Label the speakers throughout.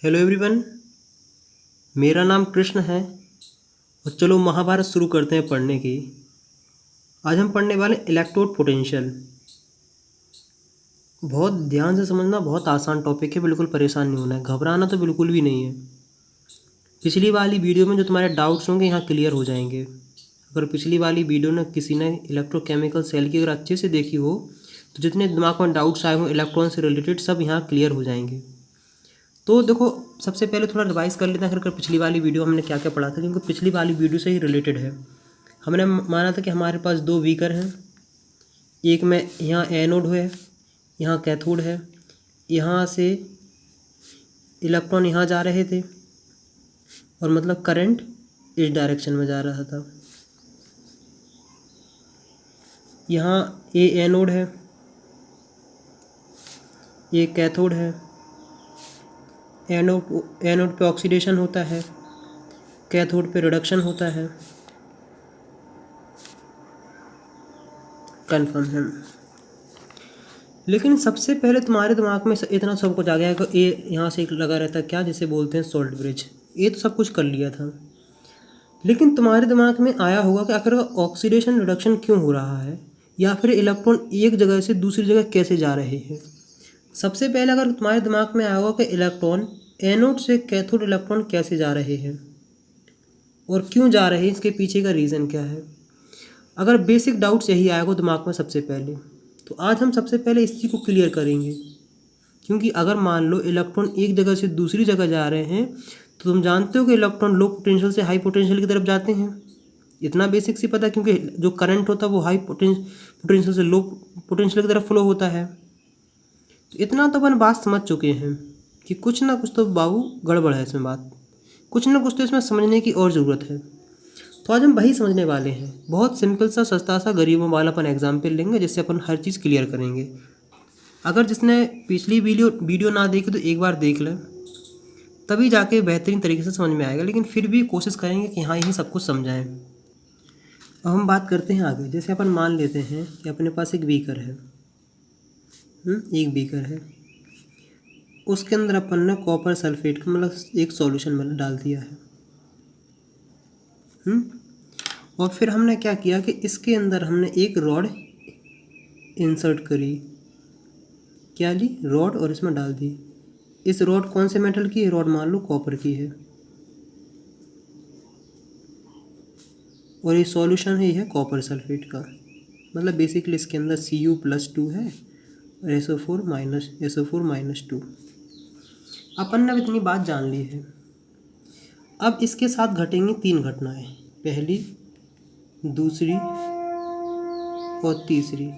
Speaker 1: Hello everyone. मेरा नाम कृष्ण है और चलो महाभारत शुरू करते हैं पढ़ने की। आज हम पढ़ने वाले इलेक्ट्रोड पोटेंशियल। बहुत ध्यान से समझना, बहुत आसान टॉपिक है, बिल्कुल परेशान नहीं होना है, घबराना तो बिल्कुल भी नहीं है। पिछली वाली वीडियो में जो तुम्हारे डाउट्स होंगे यहाँ क्लियर हो जाएंगे। अगर पिछली वाली वीडियो ने किसी ने इलेक्ट्रोकेमिकल सेल की अगर अच्छे से देखी हो तो जितने दिमाग में डाउट्स आए हों इलेक्ट्रॉन से रिलेटेड सब यहाँ क्लियर हो जाएंगे। तो देखो, सबसे पहले थोड़ा रिवाइज कर लेते हैं अगर पिछली वाली वीडियो हमने क्या क्या पढ़ा था, क्योंकि पिछली वाली वीडियो से ही रिलेटेड है। हमने माना था कि हमारे पास दो बीकर हैं, एक में यहाँ एनोड है, यहाँ कैथोड है, यहाँ से इलेक्ट्रॉन यहाँ जा रहे थे और मतलब करंट इस डायरेक्शन में जा रहा था। यहाँ ए एनोड है, ये कैथोड है। एनोड पे ऑक्सीडेशन होता है, कैथोड पे रिडक्शन होता है। कन्फर्म है। लेकिन सबसे पहले तुम्हारे दिमाग में इतना सब कुछ आ गया कि ये यहाँ से एक लगा रहता है क्या, जिसे बोलते हैं सोल्ट ब्रिज। ये तो सब कुछ कर लिया था, लेकिन तुम्हारे दिमाग में आया होगा कि आखिर ऑक्सीडेशन रिडक्शन क्यों हो रहा है, या फिर इलेक्ट्रॉन एक जगह से दूसरी जगह कैसे जा रहे हैं। सबसे पहले अगर तुम्हारे दिमाग में आया होगा कि इलेक्ट्रॉन एनोड से कैथोड इलेक्ट्रॉन कैसे जा रहे हैं और क्यों जा रहे हैं, इसके पीछे का रीज़न क्या है। अगर बेसिक डाउट्स यही आएगा दिमाग में सबसे पहले, तो आज हम सबसे पहले इस चीज़ को क्लियर करेंगे। क्योंकि अगर मान लो इलेक्ट्रॉन एक जगह से दूसरी जगह जा रहे हैं तो तुम जानते हो कि इलेक्ट्रॉन लो पोटेंशियल से हाई पोटेंशियल की तरफ जाते हैं। इतना बेसिक सी पता है, क्योंकि जो करंट होता है वो हाई पोटेंशियल से लो पोटेंशियल की तरफ फ्लो होता है। तो इतना तो अपन बात समझ चुके हैं कि कुछ ना कुछ तो बाबू गड़बड़ है इसमें, बात कुछ ना कुछ तो इसमें समझने की और ज़रूरत है। तो आज हम वही समझने वाले हैं। बहुत सिंपल सा, सस्ता सा, गरीबों वाला अपन एग्जाम्पल लेंगे जिससे अपन हर चीज़ क्लियर करेंगे। अगर जिसने पिछली वीडियो ना देखी तो एक बार देख लें, तभी जाके बेहतरीन तरीके से समझ में आएगा। लेकिन फिर भी कोशिश करेंगे कि हाँ यही सब कुछ समझाएं। अब हम बात करते हैं आगे। जैसे अपन मान लेते हैं कि अपने पास एक बीकर है, एक बीकर है, उसके अंदर अपन ने कॉपर सल्फेट का मतलब एक सॉल्यूशन मतलब डाल दिया है। और फिर हमने क्या किया कि इसके अंदर हमने एक रॉड इंसर्ट करी, क्या ली, रॉड, और इसमें डाल दी। इस रॉड कौन से मेटल की है, रॉड मान लो कॉपर की है, और ये सॉल्यूशन है, ये है कॉपर सल्फेट का। मतलब बेसिकली इसके अंदर Cu+2 है और SO4-2। अपन ने अब इतनी बात जान ली है। अब इसके साथ घटेंगी तीन घटनाएं, पहली, दूसरी और तीसरी।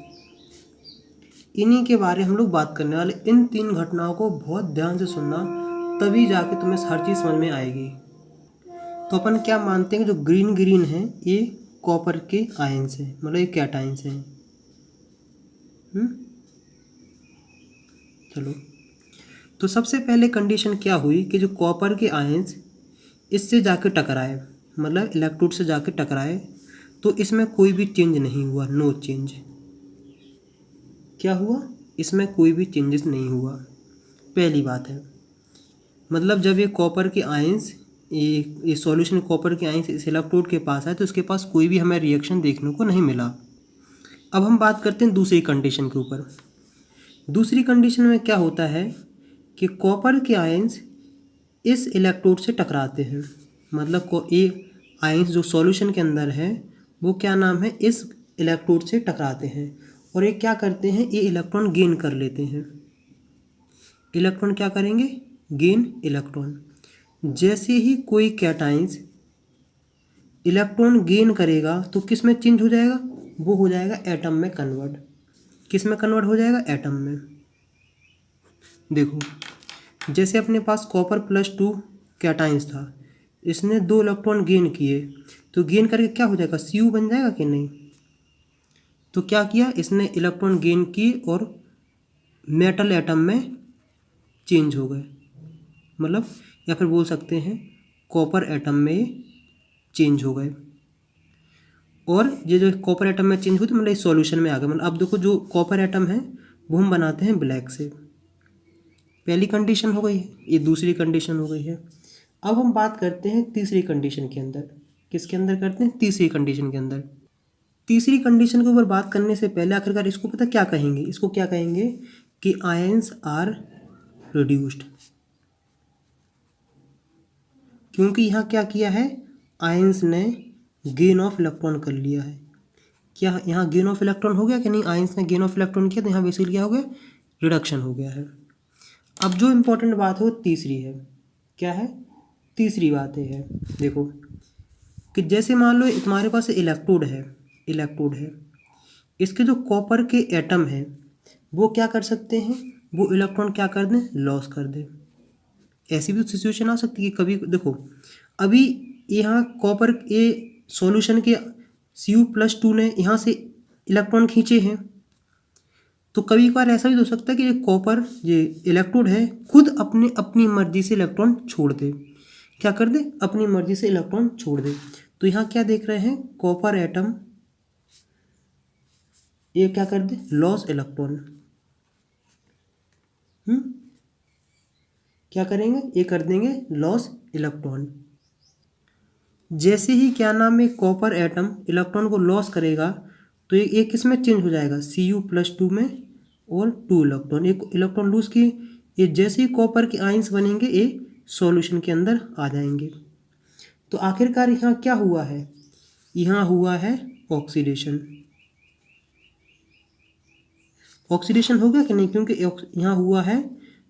Speaker 1: इन्हीं के बारे हम लोग बात करने वाले। इन तीन घटनाओं को बहुत ध्यान से सुनना, तभी जाके तुम्हें हर चीज़ समझ में आएगी। तो अपन क्या मानते हैं कि जो ग्रीन ग्रीन है ये कॉपर के आयंस हैं, मतलब ये कैटायंस हैं। चलो, तो सबसे पहले कंडीशन क्या हुई कि जो कॉपर के आयंस इससे जाके टकराए, मतलब इलेक्ट्रोड से जाके टकराए, तो इसमें कोई भी चेंज नहीं हुआ, नो चेंज। क्या हुआ, इसमें कोई भी चेंजेस नहीं हुआ। पहली बात है, मतलब जब ये कॉपर के आयंस, ये सॉल्यूशन कॉपर के आयंस इस इलेक्ट्रोड के पास आए तो उसके पास कोई भी हमें रिएक्शन देखने को नहीं मिला। अब हम बात करते हैं दूसरी कंडीशन के ऊपर। दूसरी कंडीशन में क्या होता है कि कॉपर के आयंस इस इलेक्ट्रोड से टकराते हैं, मतलब को ये आयंस जो सॉल्यूशन के अंदर है वो क्या नाम है, इस इलेक्ट्रोड से टकराते हैं, और ये क्या करते हैं, ये इलेक्ट्रॉन गेन कर लेते हैं। इलेक्ट्रॉन क्या करेंगे, गेन इलेक्ट्रॉन। जैसे ही कोई कैटायंस इलेक्ट्रॉन गेन करेगा तो किस में चेंज हो जाएगा, वो हो जाएगा एटम में कन्वर्ट। किस में कन्वर्ट हो जाएगा, एटम में। देखो, जैसे अपने पास Cr+2 कैटायंस था, इसने 2 इलेक्ट्रॉन गेन किए, तो गेन करके क्या हो जाएगा, Cu बन जाएगा कि नहीं। तो क्या किया, इसने इलेक्ट्रॉन गेन की और मेटल एटम में चेंज हो गए, मतलब या फिर बोल सकते हैं कॉपर एटम में चेंज हो गए। और ये जो कॉपर एटम में चेंज हुई तो मतलब इस सॉल्यूशन में आ गए। मतलब अब देखो, जो कॉपर एटम है वो हम बनाते हैं ब्लैक से, पहली कंडीशन हो गई है, ये दूसरी कंडीशन हो गई है। अब हम बात करते हैं तीसरी कंडीशन के अंदर। किसके अंदर करते हैं? तीसरी कंडीशन के अंदर। तीसरी कंडीशन के ऊपर बात करने से पहले आखिरकार इसको पता क्या कहेंगे? इसको क्या कहेंगे कि आयंस आर रिड्यूस्ड। क्योंकि यहाँ क्या किया है, आयंस ने गेन ऑफ इलेक्ट्रॉन कर लिया है। क्या यहाँ गेन ऑफ इलेक्ट्रॉन हो गया कि नहीं? आयंस ने गेन ऑफ इलेक्ट्रॉन किया तो यहाँ बेसिकली क्या हो गया, रिडक्शन हो गया है। अब जो इम्पोर्टेंट बात है वो तीसरी है। क्या है? तीसरी बात है, देखो कि जैसे मान लो तुम्हारे पास इलेक्ट्रोड है, इसके जो कॉपर के एटम हैं वो क्या कर सकते हैं, वो इलेक्ट्रॉन क्या कर दें, लॉस कर दें। ऐसी भी सिचुएशन आ सकती है कि कभी देखो, अभी यहाँ कॉपर ए सॉल्यूशन के Cu+2 ने यहाँ से इलेक्ट्रॉन खींचे हैं, तो कभी कभार ऐसा भी हो सकता है कि ये कॉपर ये इलेक्ट्रोड है खुद अपनी मर्जी से इलेक्ट्रॉन छोड़ दे। क्या कर दे? अपनी मर्जी से इलेक्ट्रॉन छोड़ दे। तो यहाँ क्या देख रहे हैं, कॉपर एटम ये क्या कर दे, लॉस इलेक्ट्रॉन। क्या करेंगे, ये कर देंगे लॉस इलेक्ट्रॉन। जैसे ही क्या नाम है, कॉपर एटम इलेक्ट्रॉन को लॉस करेगा तो ये किस में चेंज हो जाएगा, Cu+2 में, और 2 इलेक्ट्रॉन, एक इलेक्ट्रॉन लूज किए, ये जैसे ही कॉपर के आयंस बनेंगे ये सॉल्यूशन के अंदर आ जाएंगे। तो आखिरकार यहाँ क्या हुआ है, यहाँ हुआ है ऑक्सीडेशन। ऑक्सीडेशन हो गया कि नहीं? क्योंकि यहाँ हुआ है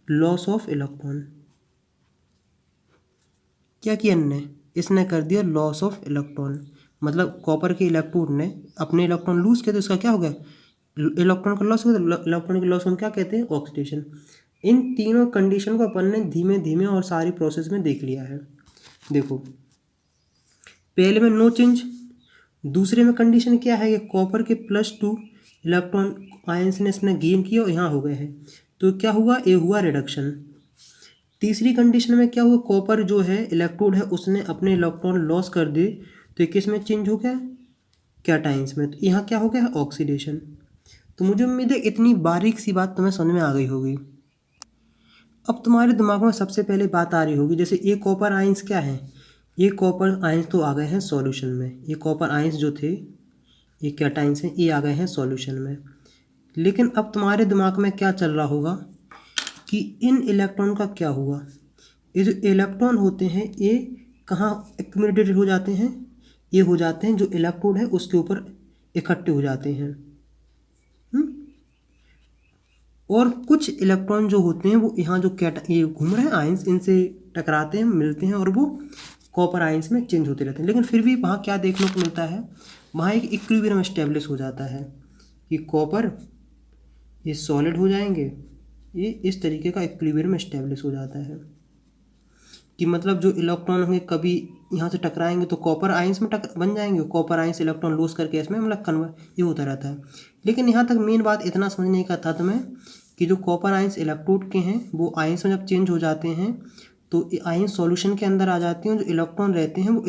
Speaker 1: लॉस ऑफ इलेक्ट्रॉन। क्या किया इसने कर दिया लॉस ऑफ इलेक्ट्रॉन। मतलब कॉपर के इलेक्ट्रोड ने अपने इलेक्ट्रॉन लूज किया तो इसका क्या हो गया, इलेक्ट्रॉन का लॉस हो गया। इलेक्ट्रॉन के लॉस हम क्या कहते हैं, ऑक्सीडेशन। इन तीनों कंडीशन को अपन ने धीमे धीमे और सारी प्रोसेस में देख लिया है। देखो पहले में नो चेंज, दूसरे में कंडीशन क्या है, कि कॉपर के +2 इलेक्ट्रॉन आयंस ने इसने गेन किया और यहाँ हो गए हैं, तो क्या हुआ, ये हुआ रिडक्शन। तीसरी कंडीशन में क्या हुआ, कॉपर जो है इलेक्ट्रोड है उसने अपने इलेक्ट्रॉन लॉस कर दिए, तो किस में चेंज हो गया, कैटाइंस में, तो यहाँ क्या हो गया, ऑक्सीडेशन। तो मुझे उम्मीद है इतनी बारीक सी बात तुम्हें समझ में आ गई होगी। अब तुम्हारे दिमाग में सबसे पहले बात आ रही होगी, जैसे ये कॉपर आयंस क्या है, ये कॉपर आयंस तो आ गए हैं सॉल्यूशन में, ये कॉपर आयंस जो थे ये कैटाइंस हैं, ये आ गए हैं सॉल्यूशन में। लेकिन अब तुम्हारे दिमाग में क्या चल रहा होगा कि इन इलेक्ट्रॉन का क्या हुआ। ये जो इलेक्ट्रॉन होते हैं ये कहाँ एक्यूमुलेटेड हो जाते हैं, ये हो जाते हैं जो इलेक्ट्रोड है उसके ऊपर इकट्ठे हो जाते हैं। और कुछ इलेक्ट्रॉन जो होते हैं वो यहाँ जो ये घूम रहे हैं आयंस, इनसे टकराते हैं, मिलते हैं और वो कॉपर आयंस में चेंज होते रहते हैं। लेकिन फिर भी वहाँ क्या देखने को मिलता है, वहाँ एक इक्विलिब्रियम एस्टेब्लिश हो जाता है कि कॉपर ये सॉलिड हो जाएंगे, ये इस तरीके का इक्विलिब्रियम एस्टेब्लिश हो जाता है कि मतलब जो इलेक्ट्रॉन होंगे कभी यहाँ से टकराएंगे तो कॉपर आयंस में बन जाएंगे, कॉपर आयंस इलेक्ट्रॉन लूज करके इसमें मतलब कन्वर्ट ये होता रहता है। लेकिन यहाँ तक मेन बात इतना समझने का था तुम्हें कि जो कॉपर आयंस इलेक्ट्रोड के हैं वो आयंस में जब चेंज हो जाते हैं तो आयंस सॉल्यूशन के अंदर आ जाते हैं, जो इलेक्ट्रॉन रहते हैं वो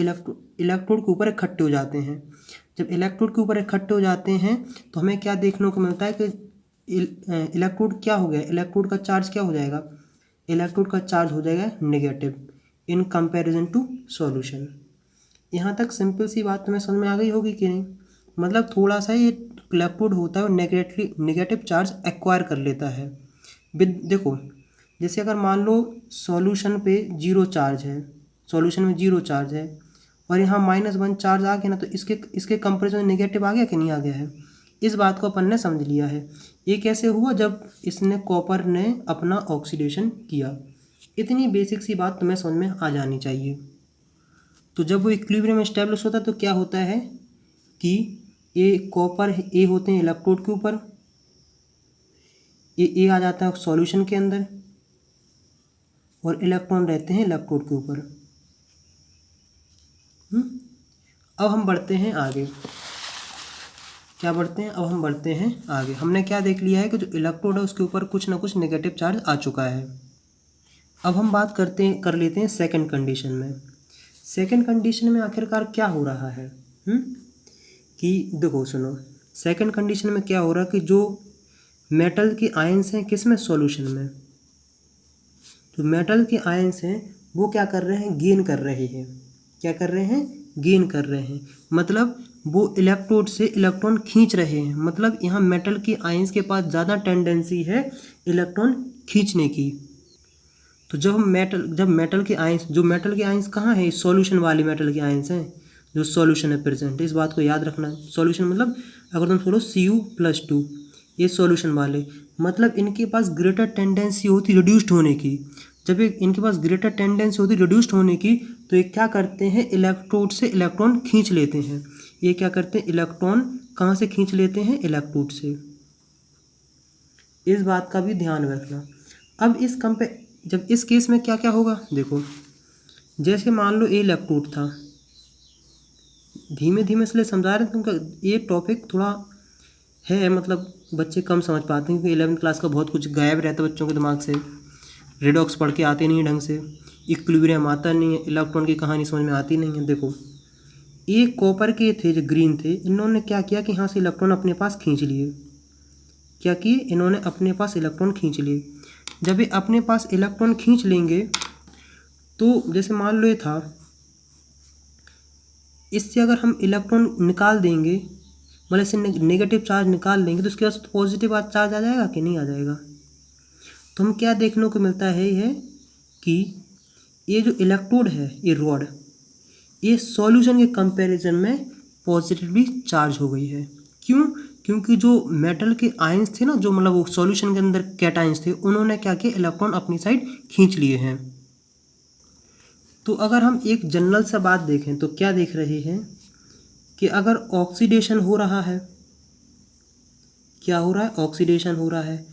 Speaker 1: इलेक्ट्रोड के ऊपर इकट्ठे हो जाते हैं। जब इलेक्ट्रोड के ऊपर इकट्ठे हो जाते हैं तो हमें क्या देखने को मिलता है कि इलेक्ट्रोड क्या हो गया, इलेक्ट्रोड का चार्ज क्या हो जाएगा, इलेक्ट्रोड का चार्ज हो जाएगा negative in comparison to solution. यहाँ तक सिंपल सी बात तुम्हें समझ में आ गई होगी कि नहीं। मतलब थोड़ा सा ये इलेक्ट्रोड होता है और नेगेटिव चार्ज एक्वायर कर लेता है। देखो जैसे अगर मान लो सॉल्यूशन पे 0 चार्ज है, सॉल्यूशन में 0 चार्ज है और यहाँ -1 चार्ज आ गया ना, तो इसके कंपेरिजन में नेगेटिव आ गया कि नहीं आ गया है। इस बात को अपन ने समझ लिया है। ये कैसे हुआ, जब इसने कॉपर ने अपना ऑक्सीडेशन किया। इतनी बेसिक सी बात तुम्हें समझ में आ जानी चाहिए। तो जब वो इक्विलिब्रियम एस्टेब्लिश होता है तो क्या होता है कि ये कॉपर ए होते हैं इलेक्ट्रोड के ऊपर, ये आ जाता है सॉल्यूशन के अंदर और इलेक्ट्रॉन रहते हैं इलेक्ट्रोड के ऊपर। अब हम बढ़ते हैं आगे, क्या बढ़ते हैं, अब हम बढ़ते हैं आगे। हमने क्या देख लिया है कि जो इलेक्ट्रोड है उसके ऊपर कुछ ना कुछ नेगेटिव चार्ज आ चुका है। अब हम बात कर लेते हैं सेकंड कंडीशन में। सेकंड कंडीशन में आखिरकार क्या हो रहा है कि देखो सुनो, सेकंड कंडीशन में क्या हो रहा है कि जो मेटल के आयंस हैं किस में, सॉल्यूशन में, जो मेटल के आयंस हैं वो क्या कर रहे हैं, गेन कर रहे हैं। क्या कर रहे हैं, गेन कर रहे हैं, मतलब वो इलेक्ट्रोड से इलेक्ट्रॉन खींच रहे हैं। मतलब यहाँ मेटल के आयंस के पास ज़्यादा टेंडेंसी है इलेक्ट्रॉन खींचने की। तो जब मेटल के आयंस, जो मेटल के आयंस कहाँ है, सॉल्यूशन वाले मेटल के आयंस हैं, जो सॉल्यूशन है प्रेजेंट, इस बात को याद रखना। सॉल्यूशन मतलब अगर तुम बोलो Cu+2, ये सॉल्यूशन वाले, मतलब इनके पास ग्रेटर टेंडेंसी होती रिड्यूस्ड होने की। जब इनके पास ग्रेटर टेंडेंसी होती रिड्यूस्ड होने की, तो ये क्या करते हैं, इलेक्ट्रोड से इलेक्ट्रॉन खींच लेते हैं। ये क्या करते हैं, इलेक्ट्रॉन कहाँ से खींच लेते हैं, इलेक्ट्रोड से। इस बात का भी ध्यान रखना। अब जब इस केस में क्या क्या होगा, देखो, जैसे मान लो ये इलेक्ट्रोड था, धीमे धीमे इसलिए समझा रहे हैं तुमका, ये टॉपिक थोड़ा है, मतलब बच्चे कम समझ पाते हैं क्योंकि 11वीं क्लास का बहुत कुछ गायब रहता है बच्चों के दिमाग से। रेडॉक्स पढ़ के आते नहीं ढंग से, इक्विलिब्रियम आता नहीं है, इलेक्ट्रॉन की कहानी समझ में आती नहीं है। देखो, ये कॉपर के थे जो ग्रीन थे, इन्होंने क्या किया कि यहाँ से इलेक्ट्रॉन अपने पास खींच लिए। क्या किए, इन्होंने अपने पास इलेक्ट्रॉन खींच लिए। जब ये अपने पास इलेक्ट्रॉन खींच लेंगे, तो जैसे मान लो ये था, इससे अगर हम इलेक्ट्रॉन निकाल देंगे, मतलब इससे नेगेटिव चार्ज निकाल देंगे, तो उसके पास पॉजिटिव चार्ज आ जाएगा कि नहीं आ जाएगा। तो हम क्या देखने को मिलता है, यह कि ये जो इलेक्ट्रोड है, ये रॉड, ये सॉल्यूशन के कंपैरिजन में पॉजिटिवली चार्ज हो गई है। क्यों, क्योंकि जो मेटल के आयंस थे ना, जो मतलब वो सॉल्यूशन के अंदर कैटायंस थे, उन्होंने क्या किया, इलेक्ट्रॉन अपनी साइड खींच लिए हैं। तो अगर हम एक जनरल सा बात देखें तो क्या देख रहे हैं कि अगर ऑक्सीडेशन हो रहा है, क्या हो रहा है, ऑक्सीडेशन हो रहा है,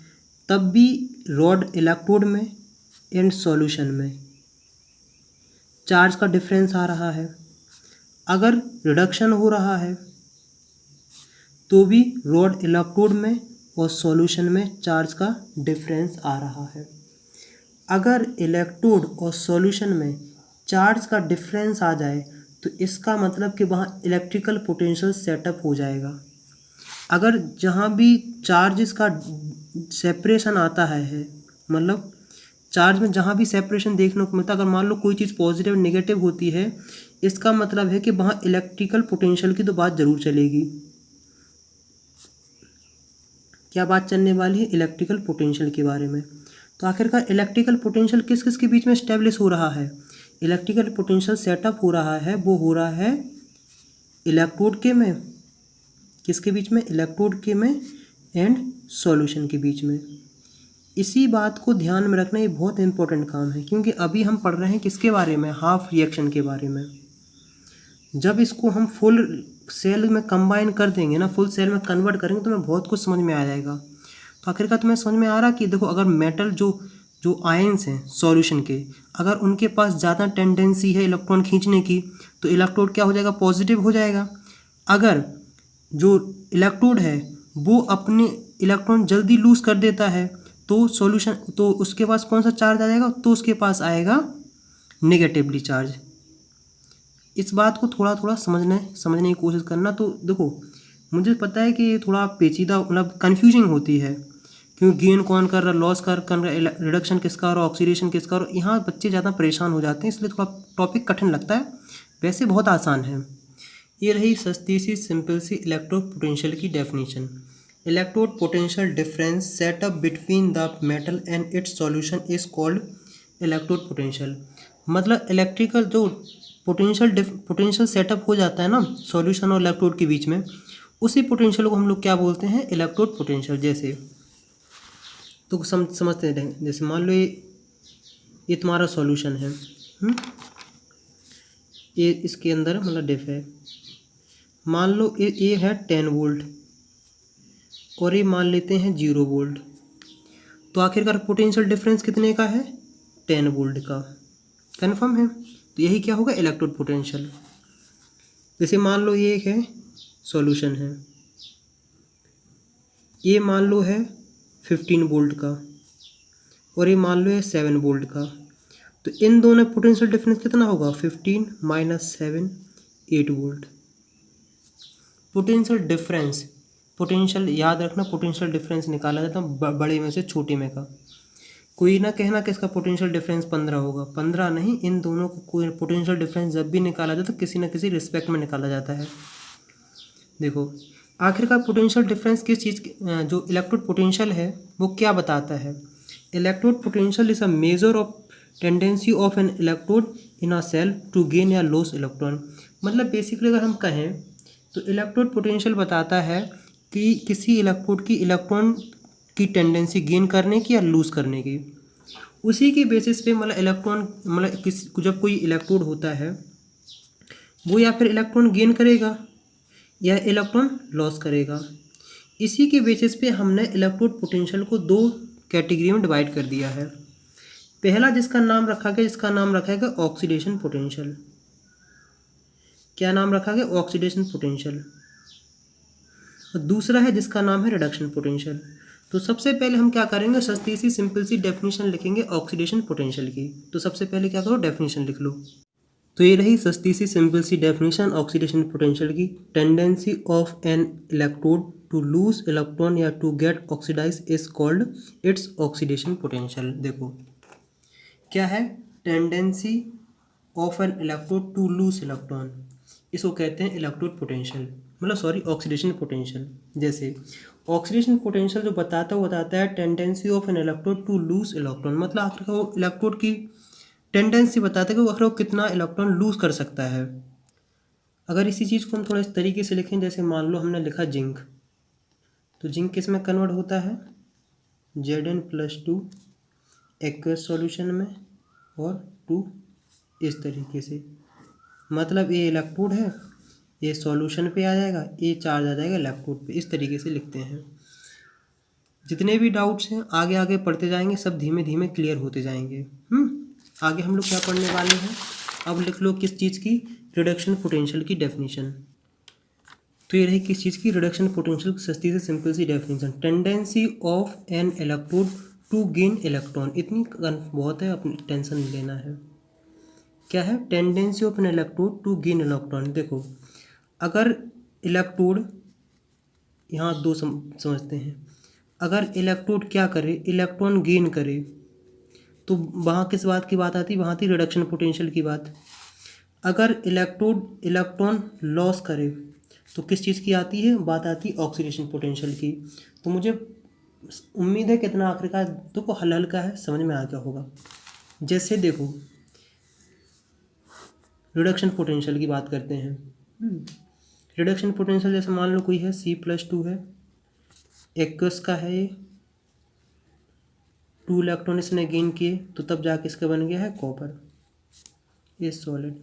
Speaker 1: तब भी रॉड इलेक्ट्रोड में एंड सॉल्यूशन में चार्ज का डिफरेंस आ रहा है। अगर रिडक्शन हो रहा है तो भी रॉड इलेक्ट्रोड में और सॉल्यूशन में चार्ज का डिफरेंस आ रहा है। अगर इलेक्ट्रोड और सॉल्यूशन में चार्ज का डिफरेंस आ जाए तो इसका मतलब कि वहाँ इलेक्ट्रिकल पोटेंशियल सेटअप हो जाएगा। अगर जहाँ भी चार्जेस का सेपरेशन आता है, मतलब चार्ज में जहाँ भी सेपरेशन देखने को मिलता है, अगर मान लो कोई चीज़ पॉजिटिव नेगेटिव होती है, इसका मतलब है कि वहाँ इलेक्ट्रिकल पोटेंशियल की तो बात ज़रूर चलेगी। क्या बात चलने वाली है, इलेक्ट्रिकल पोटेंशियल के बारे में। तो आखिरकार इलेक्ट्रिकल पोटेंशियल किस किस के बीच में इस्टेब्लिश हो रहा है, इलेक्ट्रिकल पोटेंशियल सेटअप हो रहा है, वो हो रहा है इलेक्ट्रोड के में, किसके बीच में, इलेक्ट्रोड के में एंड सॉल्यूशन के बीच में। इसी बात को ध्यान में रखना, ये बहुत इंपॉर्टेंट काम है, क्योंकि अभी हम पढ़ रहे हैं किसके बारे में, हाफ रिएक्शन के बारे में। जब इसको हम फुल सेल में कंबाइन कर देंगे ना, फुल सेल में कन्वर्ट करेंगे, तो हमें बहुत कुछ समझ में आ जाएगा। तो आखिरकार तुम्हें समझ में आ रहा कि देखो, अगर मेटल जो आयंस हैं सॉल्यूशन के, अगर उनके पास ज़्यादा टेंडेंसी है इलेक्ट्रॉन खींचने की, तो इलेक्ट्रोड क्या हो जाएगा, पॉजिटिव हो जाएगा। अगर जो इलेक्ट्रोड है वो अपने इलेक्ट्रॉन जल्दी लूज़ कर देता है, तो सॉल्यूशन, तो उसके पास कौन सा चार्ज आ जाएगा, तो उसके पास आएगा नेगेटिवली चार्ज। इस बात को थोड़ा थोड़ा समझने की कोशिश करना। तो देखो, मुझे पता है कि ये थोड़ा पेचीदा, मतलब कन्फ्यूजिंग होती है, क्योंकि गेन कौन कर रहा, लॉस कर रहा, रिडक्शन किसका हो रहा, ऑक्सीडेशन किसका हो रहा, यहाँ बच्चे ज़्यादा परेशान हो जाते हैं, इसलिए थोड़ा टॉपिक कठिन लगता है। वैसे बहुत आसान है। ये रही सस्ती सी सिंपल सी इलेक्ट्रोड पोटेंशियल की definition. Electrode potential difference setup between the metal and it's solution is called electrode potential. मतलब इलेक्ट्रिकल जो पोटेंशियल सेटअप हो जाता है ना सॉल्यूशन और इलेक्ट्रोड के बीच में, उसी पोटेंशियल को हम लोग क्या बोलते हैं, इलेक्ट्रोड पोटेंशियल। जैसे तो समझते हैं, जैसे मान लो ये तुम्हारा सॉल्यूशन है, ये इसके अंदर मतलब डिफ है, मान लो ये है 10 वोल्ट और ये मान लेते हैं 0 वोल्ट। तो आखिरकार पोटेंशियल डिफरेंस कितने का है, 10 वोल्ट का। कन्फर्म है, तो यही क्या होगा, इलेक्ट्रोड पोटेंशियल। जैसे मान लो ये एक है सॉल्यूशन है, ये मान लो है 15 वोल्ट का और ये मान लो है 7 वोल्ट का। तो इन दोनों पोटेंशियल डिफरेंस कितना होगा, 15 - 7 8 वोल्ट। पोटेंशियल डिफरेंस, पोटेंशियल याद रखना, पोटेंशियल डिफरेंस निकाला जाता है बड़े में से छोटे में का। कोई ना कहना कि इसका पोटेंशियल डिफरेंस 15 होगा, 15 नहीं, इन दोनों को कोई पोटेंशियल डिफरेंस जब भी निकाला जाए तो किसी न किसी रिस्पेक्ट में निकाला जाता है। देखो आखिरकार पोटेंशियल डिफरेंस किस चीज़ जो इलेक्ट्रोड पोटेंशियल है वो क्या बताता है। Electrode potential is a measure of tendency of an electrode in a cell to gain या लॉस इलेक्ट्रॉन। मतलब बेसिकली अगर हम कहें तो इलेक्ट्रोड पोटेंशियल बताता है कि किसी इलेक्ट्रोड की इलेक्ट्रॉन की टेंडेंसी गेन करने की या लूज़ करने की। उसी के बेसिस पे मतलब इलेक्ट्रॉन मतलब किस जब कोई इलेक्ट्रोड होता है वो या फिर इलेक्ट्रॉन गेन करेगा या इलेक्ट्रॉन लॉस करेगा। इसी के बेसिस पे हमने इलेक्ट्रोड पोटेंशियल को दो कैटेगरी में डिवाइड कर दिया है। पहला जिसका नाम रखा गया, जिसका नाम रखा गया ऑक्सीडेशन पोटेंशियल। क्या नाम रखा गया? Oxidation potential. और दूसरा है जिसका नाम है रिडक्शन पोटेंशियल। तो सबसे पहले हम क्या करेंगे, सस्ती सी सिंपल सी डेफिनेशन लिखेंगे ऑक्सीडेशन पोटेंशियल की। तो सबसे पहले क्या करो, डेफिनेशन लिख लो। तो ये रही सस्ती सी सिंपल सी डेफिनेशन ऑक्सीडेशन पोटेंशियल की। Tendency of an electrode to lose electron या to get oxidised is called its oxidation potential. देखो क्या है, tendency of an electrode to lose electron, इसको कहते हैं इलेक्ट्रोड पोटेंशियल, मतलब सॉरी ऑक्सीडेशन पोटेंशियल। जैसे ऑक्सीडेशन पोटेंशियल जो बताता है वो बताता है tendency of an electrode to lose electron, मतलब आखिर वो इलेक्ट्रोड की टेंडेंसी बताता है कि वो आखिर वो कितना इलेक्ट्रॉन लूज कर सकता है। अगर इसी चीज़ को हम थोड़ा इस तरीके से लिखें, जैसे मान लो हमने लिखा जिंक, तो जिंक किस में कन्वर्ट होता है, Zn+2 एक्वस सॉल्यूशन में और 2 इस तरीके से, मतलब ये इलेक्ट्रोड है, ये सॉल्यूशन पे आ जाएगा, ये चार्ज आ जाएगा इलेक्ट्रोड पे। इस तरीके से लिखते हैं। जितने भी डाउट्स हैं आगे आगे पढ़ते जाएंगे, सब धीमे धीमे क्लियर होते जाएंगे। आगे हम लोग क्या पढ़ने वाले हैं, अब लिख लो किस चीज़ की, रिडक्शन पोटेंशियल की डेफिनेशन। तो ये रही किस चीज़ की, रिडक्शन पोटेंशियल की सस्ती से सिंपल सी definition. Tendency of an electrode to gain electron, इतनी बहुत है, अपनी टेंशन नहीं लेना है। क्या है, tendency of an electrode to gain electron. देखो अगर इलेक्ट्रोड, यहाँ दो समझते हैं, अगर इलेक्ट्रोड क्या करे, इलेक्ट्रॉन गेन करे, तो वहाँ किस बात की बात आती, वहाँ थी रिडक्शन पोटेंशियल की बात। अगर इलेक्ट्रोड इलेक्ट्रॉन लॉस करे तो किस चीज़ की आती है, बात आती ऑक्सीडेशन पोटेंशियल की। तो मुझे उम्मीद है कितना आखिरकार तो हल हल्का है, समझ में आ गया होगा। जैसे देखो रिडक्शन पोटेंशियल की बात करते हैं। रिडक्शन पोटेंशियल जैसे मान लो कोई है C+2 है, एक्वस का है, ये 2 इलेक्ट्रॉन इसने गेन किए, तो तब जाके इसका बन गया है कॉपर, ये सॉलिड।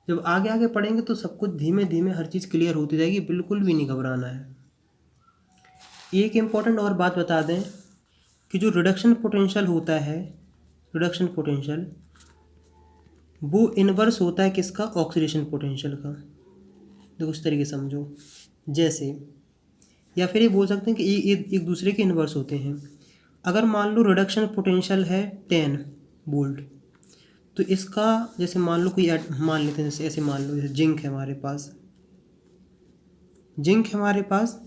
Speaker 1: जब आगे आगे पढ़ेंगे तो सब कुछ धीमे धीमे हर चीज़ क्लियर होती जाएगी, बिल्कुल भी नहीं घबराना है। एक इम्पॉर्टेंट और बात बता दें कि जो रिडक्शन पोटेंशियल होता है, रिडक्शन पोटेंशियल वो इन्वर्स होता है किसका, ऑक्सीडेशन पोटेंशियल का। देखो इस तरीके समझो, जैसे या फिर ये बोल सकते हैं कि ये एक दूसरे के इन्वर्स होते हैं। अगर मान लो रिडक्शन पोटेंशियल है 10 वोल्ट, तो इसका जैसे मान लो कोई मान लेते हैं, जैसे ऐसे मान लो जैसे जिंक है हमारे पास, जिंक है हमारे पास,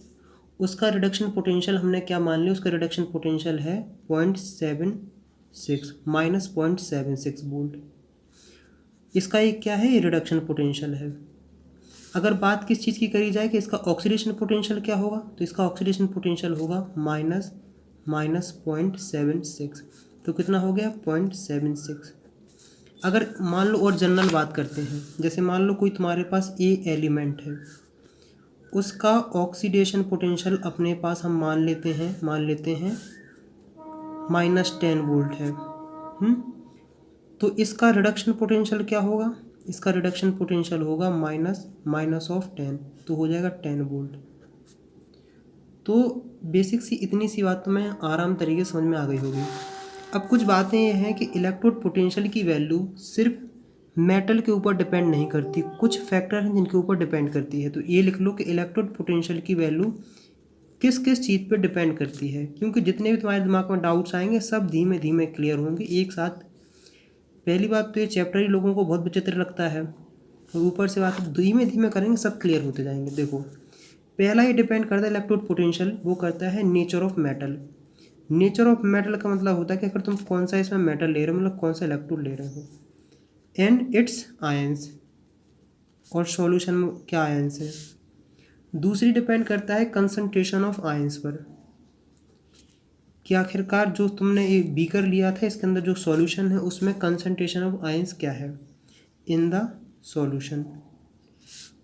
Speaker 1: उसका रिडक्शन पोटेंशियल हमने क्या मान लिया, उसका रिडक्शन पोटेंशियल है 0.76 -0.76 वोल्ट। इसका एक क्या है, ये रिडक्शन पोटेंशियल है। अगर बात किस चीज़ की करी जाए कि इसका ऑक्सीडेशन पोटेंशियल क्या होगा, तो इसका ऑक्सीडेशन पोटेंशियल होगा -0.76। तो कितना हो गया, 0.76। अगर मान लो और जनरल बात करते हैं, जैसे मान लो कोई तुम्हारे पास ए एलिमेंट है, उसका ऑक्सीडेशन पोटेंशियल अपने पास हम मान लेते हैं -10 वोल्ट है। तो इसका रिडक्शन पोटेंशियल क्या होगा, इसका रिडक्शन पोटेंशियल होगा -10, तो हो जाएगा 10 वोल्ट। तो बेसिक सी इतनी सी बात तो मैं आराम तरीके से समझ में आ गई होगी। अब कुछ बातें ये हैं कि इलेक्ट्रोड पोटेंशियल की वैल्यू सिर्फ मेटल के ऊपर डिपेंड नहीं करती, कुछ फैक्टर हैं जिनके ऊपर डिपेंड करती है। तो ये लिख लो कि इलेक्ट्रोड पोटेंशियल की वैल्यू किस किस चीज़ पर डिपेंड करती है, क्योंकि जितने भी तुम्हारे दिमाग में डाउट्स आएंगे सब धीमे धीमे क्लियर होंगे एक साथ। पहली बात तो ये चैप्टर ही लोगों को बहुत विचित्र लगता है, और ऊपर से बात धीमे धीमे करेंगे सब क्लियर होते जाएंगे। देखो पहला ये डिपेंड करता है इलेक्ट्रोड पोटेंशियल, वो करता है nature of metal. Nature of metal का मतलब होता है कि अगर तुम कौन सा इसमें मेटल ले रहे हो, मतलब कौन सा इलेक्ट्रोड ले रहे हो, एंड इट्स आयंस, और सॉल्यूशन में क्या आयंस है। दूसरी डिपेंड करता है कंसंट्रेशन ऑफ आयंस पर, कि आखिरकार जो तुमने ये बीकर लिया था इसके अंदर जो सॉल्यूशन है उसमें कंसंट्रेशन ऑफ आयंस क्या है इन द सॉल्यूशन।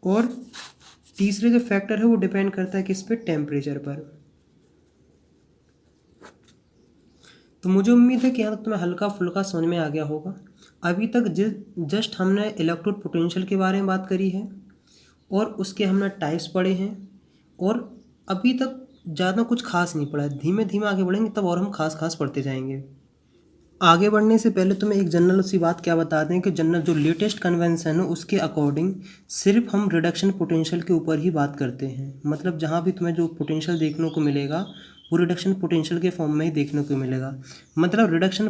Speaker 1: और तीसरे जो फैक्टर है वो डिपेंड करता है किस पे, टेम्परेचर पर। तो मुझे उम्मीद है कि यहाँ तक तुम्हें हल्का फुल्का समझ में आ गया होगा। अभी तक जस्ट हमने इलेक्ट्रोड पोटेंशियल के बारे में बात करी है और उसके हमने टाइप्स पढ़े हैं, और अभी तक ज़्यादा कुछ खास नहीं पढ़ा है। धीमे धीमे आगे बढ़ेंगे तब और हम खास पढ़ते जाएंगे। आगे बढ़ने से पहले तुम्हें एक जनरल सी बात क्या बता दें कि जनरल जो लेटेस्ट कन्वेंशन है उसके अकॉर्डिंग सिर्फ हम रिडक्शन पोटेंशियल के ऊपर ही बात करते हैं। मतलब जहाँ भी तुम्हें जो पोटेंशियल देखने को मिलेगा वो रिडक्शन पोटेंशियल के फॉर्म में ही देखने को मिलेगा। मतलब रिडक्शन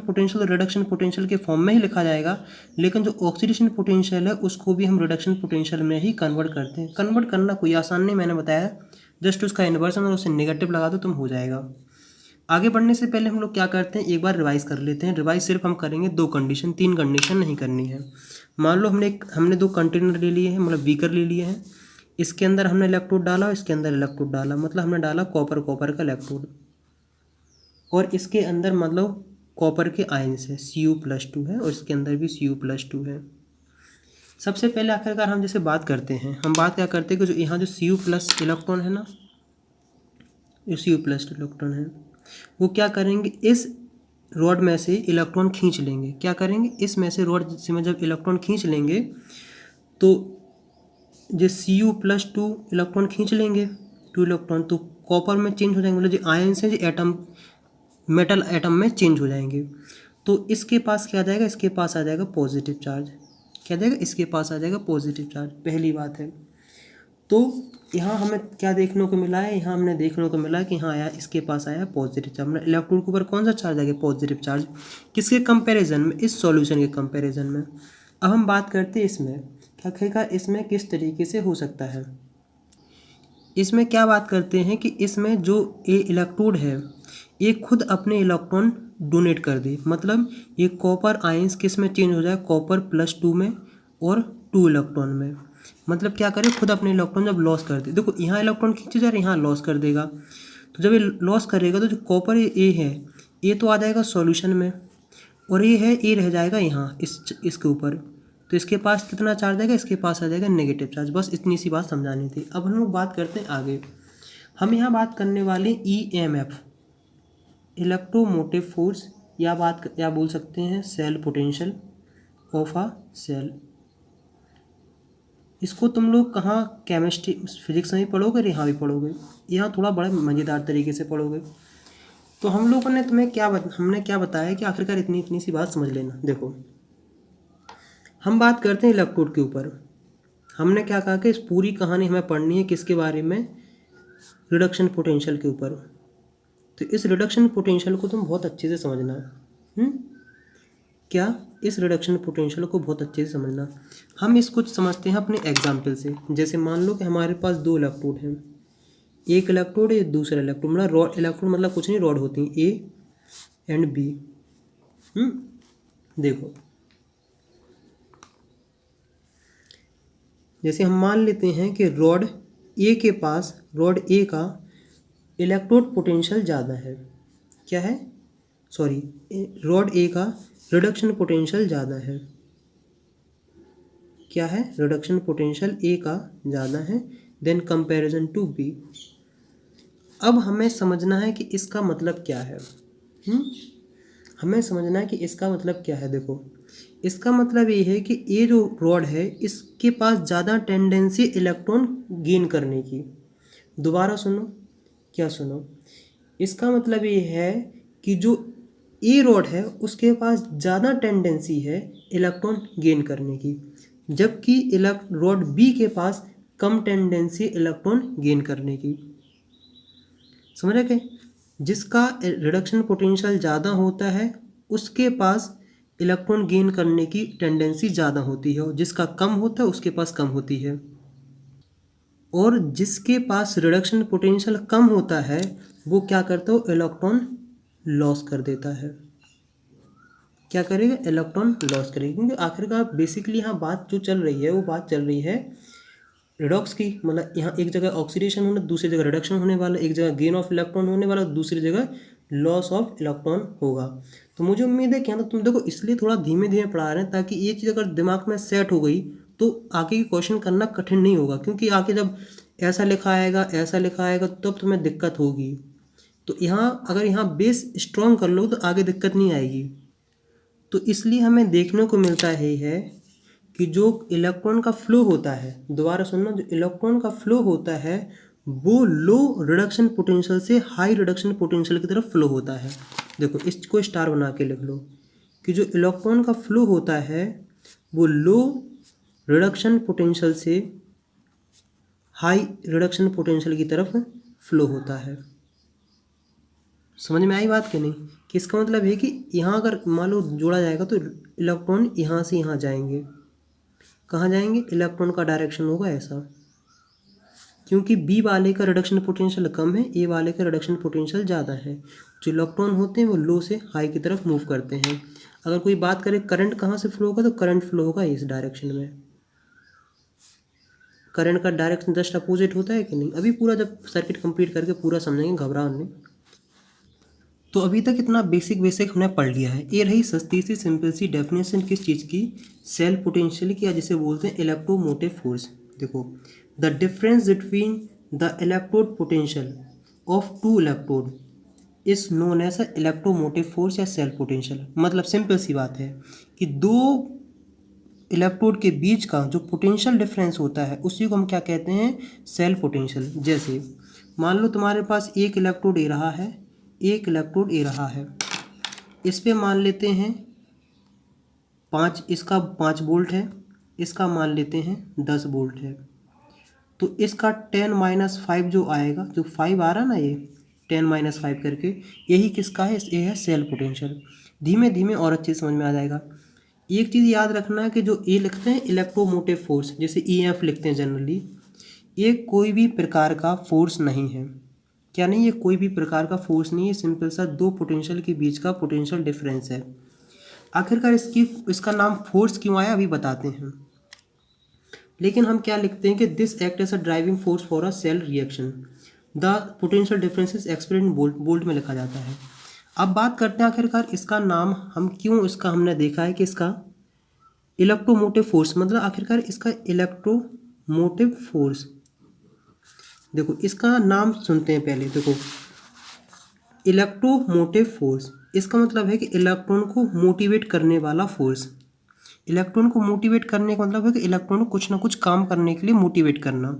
Speaker 1: पोटेंशियल के फॉर्म में ही लिखा जाएगा, लेकिन जो ऑक्सीडेशन पोटेंशियल है उसको भी हम रिडक्शन पोटेंशियल में ही कन्वर्ट करते हैं। कन्वर्ट करना कोई आसान नहीं, मैंने बताया, जस्ट उसका इन्वर्सन और उसे नेगेटिव लगा दो तुम हो जाएगा। आगे बढ़ने से पहले हम लोग क्या करते हैं, एक बार रिवाइज कर लेते हैं। रिवाइज सिर्फ हम करेंगे 2 कंडीशन, 3 कंडीशन नहीं करनी है। मान लो हमने 2 कंटेनर ले लिए हैं, मतलब बीकर ले लिए हैं, इसके अंदर हमने इलेक्ट्रोड डाला और इसके अंदर इलेक्ट्रोड डाला, मतलब हमने डाला कॉपर का इलेक्ट्रोड, और इसके अंदर मतलब कॉपर के आयंस है Cu+2 है और इसके अंदर भी Cu+2 है। सबसे पहले आखिरकार हम जैसे बात करते हैं, हम बात क्या करते हैं कि जो यहाँ जो Cu+ इलेक्ट्रॉन है ना, जो Cu+ इलेक्ट्रॉन है वो क्या करेंगे, इस रॉड में से इलेक्ट्रॉन खींच लेंगे। क्या करेंगे, इसमें से रॉड से में जब इलेक्ट्रॉन खींच लेंगे तो जो Cu+2 इलेक्ट्रॉन खींच लेंगे, 2 इलेक्ट्रॉन, तो कॉपर में चेंज हो जाएंगे, मतलब जो आयंस हैं जो एटम मेटल एटम में चेंज हो जाएंगे। तो इसके पास क्या आ जाएगा, इसके पास आ जाएगा पॉजिटिव चार्ज। क्या जाएगा, इसके पास आ जाएगा पॉजिटिव चार्ज, पहली बात है। तो यहाँ हमें क्या देखने को मिला है, यहाँ हमने देखने को मिला कि यहाँ आया, इसके पास आया पॉजिटिव चार्ज, मतलब इलेक्ट्रॉन के ऊपर कौन सा चार्ज आ गया, पॉजिटिव चार्ज। किसके कंपैरिजन में, इस सॉल्यूशन के कंपैरिजन में। अब हम बात करते हैं इसमें आखिरकार इसमें किस तरीके से हो सकता है। इसमें क्या बात करते हैं कि इसमें जो ये इलेक्ट्रोड है ये खुद अपने इलेक्ट्रॉन डोनेट कर दे, मतलब ये कॉपर आयंस किस में चेंज हो जाए, Cr+2 में और 2 इलेक्ट्रॉन में। मतलब क्या करे, खुद अपने इलेक्ट्रॉन जब लॉस कर दे, देखो यहाँ इलेक्ट्रॉन खींचे जा रहे हैं, यहाँ लॉस कर देगा। तो जब ये लॉस करेगा तो जो कॉपर ए है ये तो आ जाएगा सॉल्यूशन में, और ये है ये रह जाएगा यहाँ इसके ऊपर। तो इसके पास कितना चार्ज आएगा, इसके पास आ जाएगा नेगेटिव चार्ज। बस इतनी सी बात समझानी थी। अब हम लोग बात करते हैं आगे। हम यहाँ बात करने वाले EMF, इलेक्ट्रोमोटिव फोर्स, या बोल सकते हैं cell potential of a cell. इसको तुम लोग कहाँ केमिस्ट्री फिजिक्स में भी पढ़ोगे, यहाँ भी पढ़ोगे, यहाँ थोड़ा बड़ा मज़ेदार तरीके से पढ़ोगे। तो हम लोगों ने तुम्हें हमने क्या बताया कि आखिरकार इतनी सी बात समझ लेना। देखो हम बात करते हैं इलेक्ट्रोड के ऊपर। हमने क्या कहा कि इस पूरी कहानी हमें पढ़नी है किसके बारे में, रिडक्शन पोटेंशियल के ऊपर। तो इस रिडक्शन पोटेंशियल को तुम बहुत अच्छे से समझना है। क्या, इस रिडक्शन पोटेंशियल को बहुत अच्छे से समझना। हम इसको समझते हैं अपने एग्जाम्पल से। जैसे मान लो कि हमारे पास 2 इलेक्ट्रोड हैं, एक इलेक्ट्रोड है दूसरा इलेक्ट्रोड, मतलब रॉड, इलेक्ट्रोड मतलब कुछ नहीं, रॉड होती हैं A एंड B। देखो जैसे हम मान लेते हैं कि रॉड A का इलेक्ट्रोड पोटेंशियल ज़्यादा है। क्या है, सॉरी, रॉड A का रिडक्शन पोटेंशियल ज़्यादा है। क्या है, रिडक्शन पोटेंशियल A का ज़्यादा है देन कंपैरिजन टू B। अब हमें समझना है कि इसका मतलब क्या है। हमें समझना है कि इसका मतलब क्या है। देखो इसका मतलब ये है कि ये जो रॉड है इसके पास ज़्यादा टेंडेंसी इलेक्ट्रॉन गेन करने की। दोबारा सुनो, क्या सुनो, इसका मतलब ये है कि जो ए रॉड है उसके पास ज़्यादा टेंडेंसी है इलेक्ट्रॉन गेन करने की, जबकि रॉड बी के पास कम टेंडेंसी इलेक्ट्रॉन गेन करने की। समझ रहे, जिसका रिडक्शन पोटेंशियल ज़्यादा होता है उसके पास इलेक्ट्रॉन गेन करने की टेंडेंसी ज़्यादा होती है, और जिसका कम होता है उसके पास कम होती है। और जिसके पास रिडक्शन पोटेंशियल कम होता है वो क्या करता है, इलेक्ट्रॉन लॉस कर देता है। क्या करेगा? इलेक्ट्रॉन लॉस करेगा, क्योंकि आखिरकार बेसिकली यहाँ बात जो चल रही है वो बात चल रही है रिडॉक्स की। मतलब यहाँ एक जगह ऑक्सीडेशन होना, दूसरी जगह रिडक्शन होने वाला, एक जगह गेन ऑफ इलेक्ट्रॉन होने वाला, दूसरी जगह लॉस ऑफ इलेक्ट्रॉन होगा। तो मुझे उम्मीद है कि यहाँ तो तुम देखो, इसलिए थोड़ा धीमे धीमे पढ़ा रहे हैं ताकि ये चीज़ अगर दिमाग में सेट हो गई तो आगे की क्वेश्चन करना कठिन नहीं होगा, क्योंकि आगे जब ऐसा लिखा आएगा ऐसा लिखा आएगा तब तुम्हें दिक्कत होगी। तो यहाँ अगर यहाँ बेस स्ट्रॉन्ग कर लो तो आगे दिक्कत नहीं आएगी। तो इसलिए हमें देखने को मिलता है कि जो इलेक्ट्रॉन का फ्लो होता है, दोबारा सुनना, जो इलेक्ट्रॉन का फ्लो होता है वो लो रिडक्शन पोटेंशियल से हाई रिडक्शन पोटेंशियल की तरफ फ्लो होता है। देखो इसको स्टार बना के लिख लो कि जो इलेक्ट्रॉन का फ्लो होता है वो लो रिडक्शन पोटेंशियल से हाई रिडक्शन पोटेंशियल की तरफ फ्लो होता है। समझ में आई बात कि नहीं? कि इसका मतलब है कि यहाँ अगर मान लो जोड़ा जाएगा तो इलेक्ट्रॉन यहाँ से यहाँ जाएंगे। कहाँ जाएंगे? इलेक्ट्रॉन का डायरेक्शन होगा ऐसा, क्योंकि बी वाले का रिडक्शन पोटेंशियल कम है, ए वाले का रिडक्शन पोटेंशियल ज़्यादा है। जो इलेक्ट्रॉन होते हैं वो लो से हाई की तरफ मूव करते हैं। अगर कोई बात करे करंट कहाँ से फ्लो होगा, तो करंट फ्लो होगा इस डायरेक्शन में। करंट का डायरेक्शन जस्ट अपोजिट होता है कि नहीं? अभी पूरा जब सर्किट कंप्लीट करके पूरा समझेंगे, घबराओ नहीं। तो अभी तक इतना बेसिक हमने पढ़ लिया है। ये रही सस्ती सी सिंपल सी डेफिनेशन किस चीज़ की? सेल पोटेंशियल की, या जिसे बोलते हैं इलेक्ट्रोमोटिव फोर्स। देखो, the difference between the electrode potential of two electrode is known as a electromotive force या सेल पोटेंशियल। मतलब सिंपल सी बात है कि दो इलेक्ट्रोड के बीच का जो पोटेंशियल डिफरेंस होता है उसी को हम क्या कहते हैं? Cell potential. जैसे मान लो तुम्हारे पास एक इलेक्ट्रोड ए रहा है, एक इलेक्ट्रोड ए रहा है, इस पे मान लेते हैं 5, इसका 5 वोल्ट है, इसका मान लेते हैं 10 वोल्ट है। तो इसका 10-5 जो आएगा, जो 5 आ रहा ना, ये 10-5 करके, यही किसका है? ये है सेल पोटेंशियल। धीमे धीमे और अच्छे समझ में आ जाएगा। एक चीज़ याद रखना कि जो ए लिखते हैं इलेक्ट्रोमोटिव फोर्स, जैसे EF लिखते हैं जनरली, ये कोई भी प्रकार का फोर्स नहीं है। क्या नहीं? ये कोई भी प्रकार का फोर्स नहीं है, सिंपल सा दो पोटेंशियल के बीच का पोटेंशियल डिफरेंस है। आखिरकार इसका नाम फोर्स क्यों आया अभी बताते हैं। लेकिन हम क्या लिखते हैं कि this act as a driving force for a cell reaction, the potential difference is expressed in volt में लिखा जाता है। अब बात करते हैं आखिरकार इसका नाम हम क्यों, इसका हमने देखा है कि इसका इलेक्ट्रोमोटिव फोर्स, मतलब आखिरकार इसका इलेक्ट्रोमोटिव फोर्स। देखो इसका नाम सुनते हैं पहले। देखो इलेक्ट्रोमोटिव फोर्स, इसका मतलब है कि इलेक्ट्रॉन को मोटिवेट करने वाला फोर्स। इलेक्ट्रॉन को मोटिवेट करने का मतलब है कि इलेक्ट्रॉन को कुछ ना कुछ काम करने के लिए मोटिवेट करना।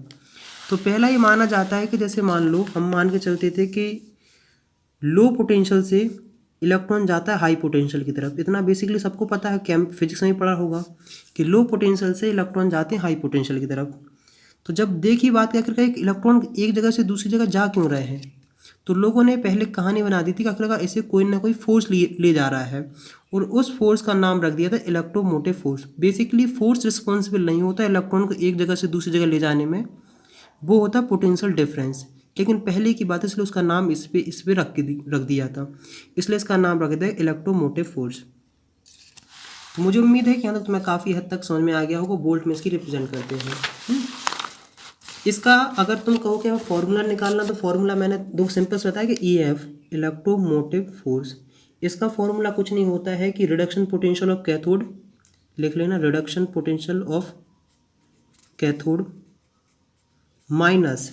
Speaker 1: तो पहला ये माना जाता है कि जैसे मान लो हम मान के चलते थे कि लो पोटेंशियल से इलेक्ट्रॉन जाता है हाई पोटेंशियल की तरफ। इतना बेसिकली सबको पता है, फिजिक्स में पढ़ा होगा कि लो पोटेंशियल से इलेक्ट्रॉन जाते हैं हाई पोटेंशियल की तरफ। तो जब देखी बात आखिरकार एक इलेक्ट्रॉन एक जगह से दूसरी जगह जा क्यों रहे हैं, तो लोगों ने पहले कहानी बना दी थी कि आखिरकार इसे कोई ना कोई फोर्स ले जा रहा है, और उस फोर्स का नाम रख दिया था electromotive force. Basically force responsible नहीं होता इलेक्ट्रॉन को एक जगह से दूसरी जगह ले जाने में, वो होता पोटेंशियल डिफरेंस। लेकिन पहले की बात है इसलिए उसका नाम इस पे रख दिया था, इसलिए इसका नाम रख दिया इलेक्ट्रोमोटिव फोर्स। तो मुझे उम्मीद है कि यहाँ तक तुम्हें काफ़ी हद तक समझ में आ गया होगा वोल्ट में इसकी रिप्रेजेंट करते हैं। इसका अगर तुम कहो कि फॉर्मूला निकालना, तो फॉर्मूला मैंने दो सिंपल से बताया कि EF इलेक्ट्रोमोटिव फोर्स, इसका फॉर्मूला कुछ नहीं होता है कि रिडक्शन पोटेंशियल ऑफ कैथोड, लिख लेना, reduction potential of cathode minus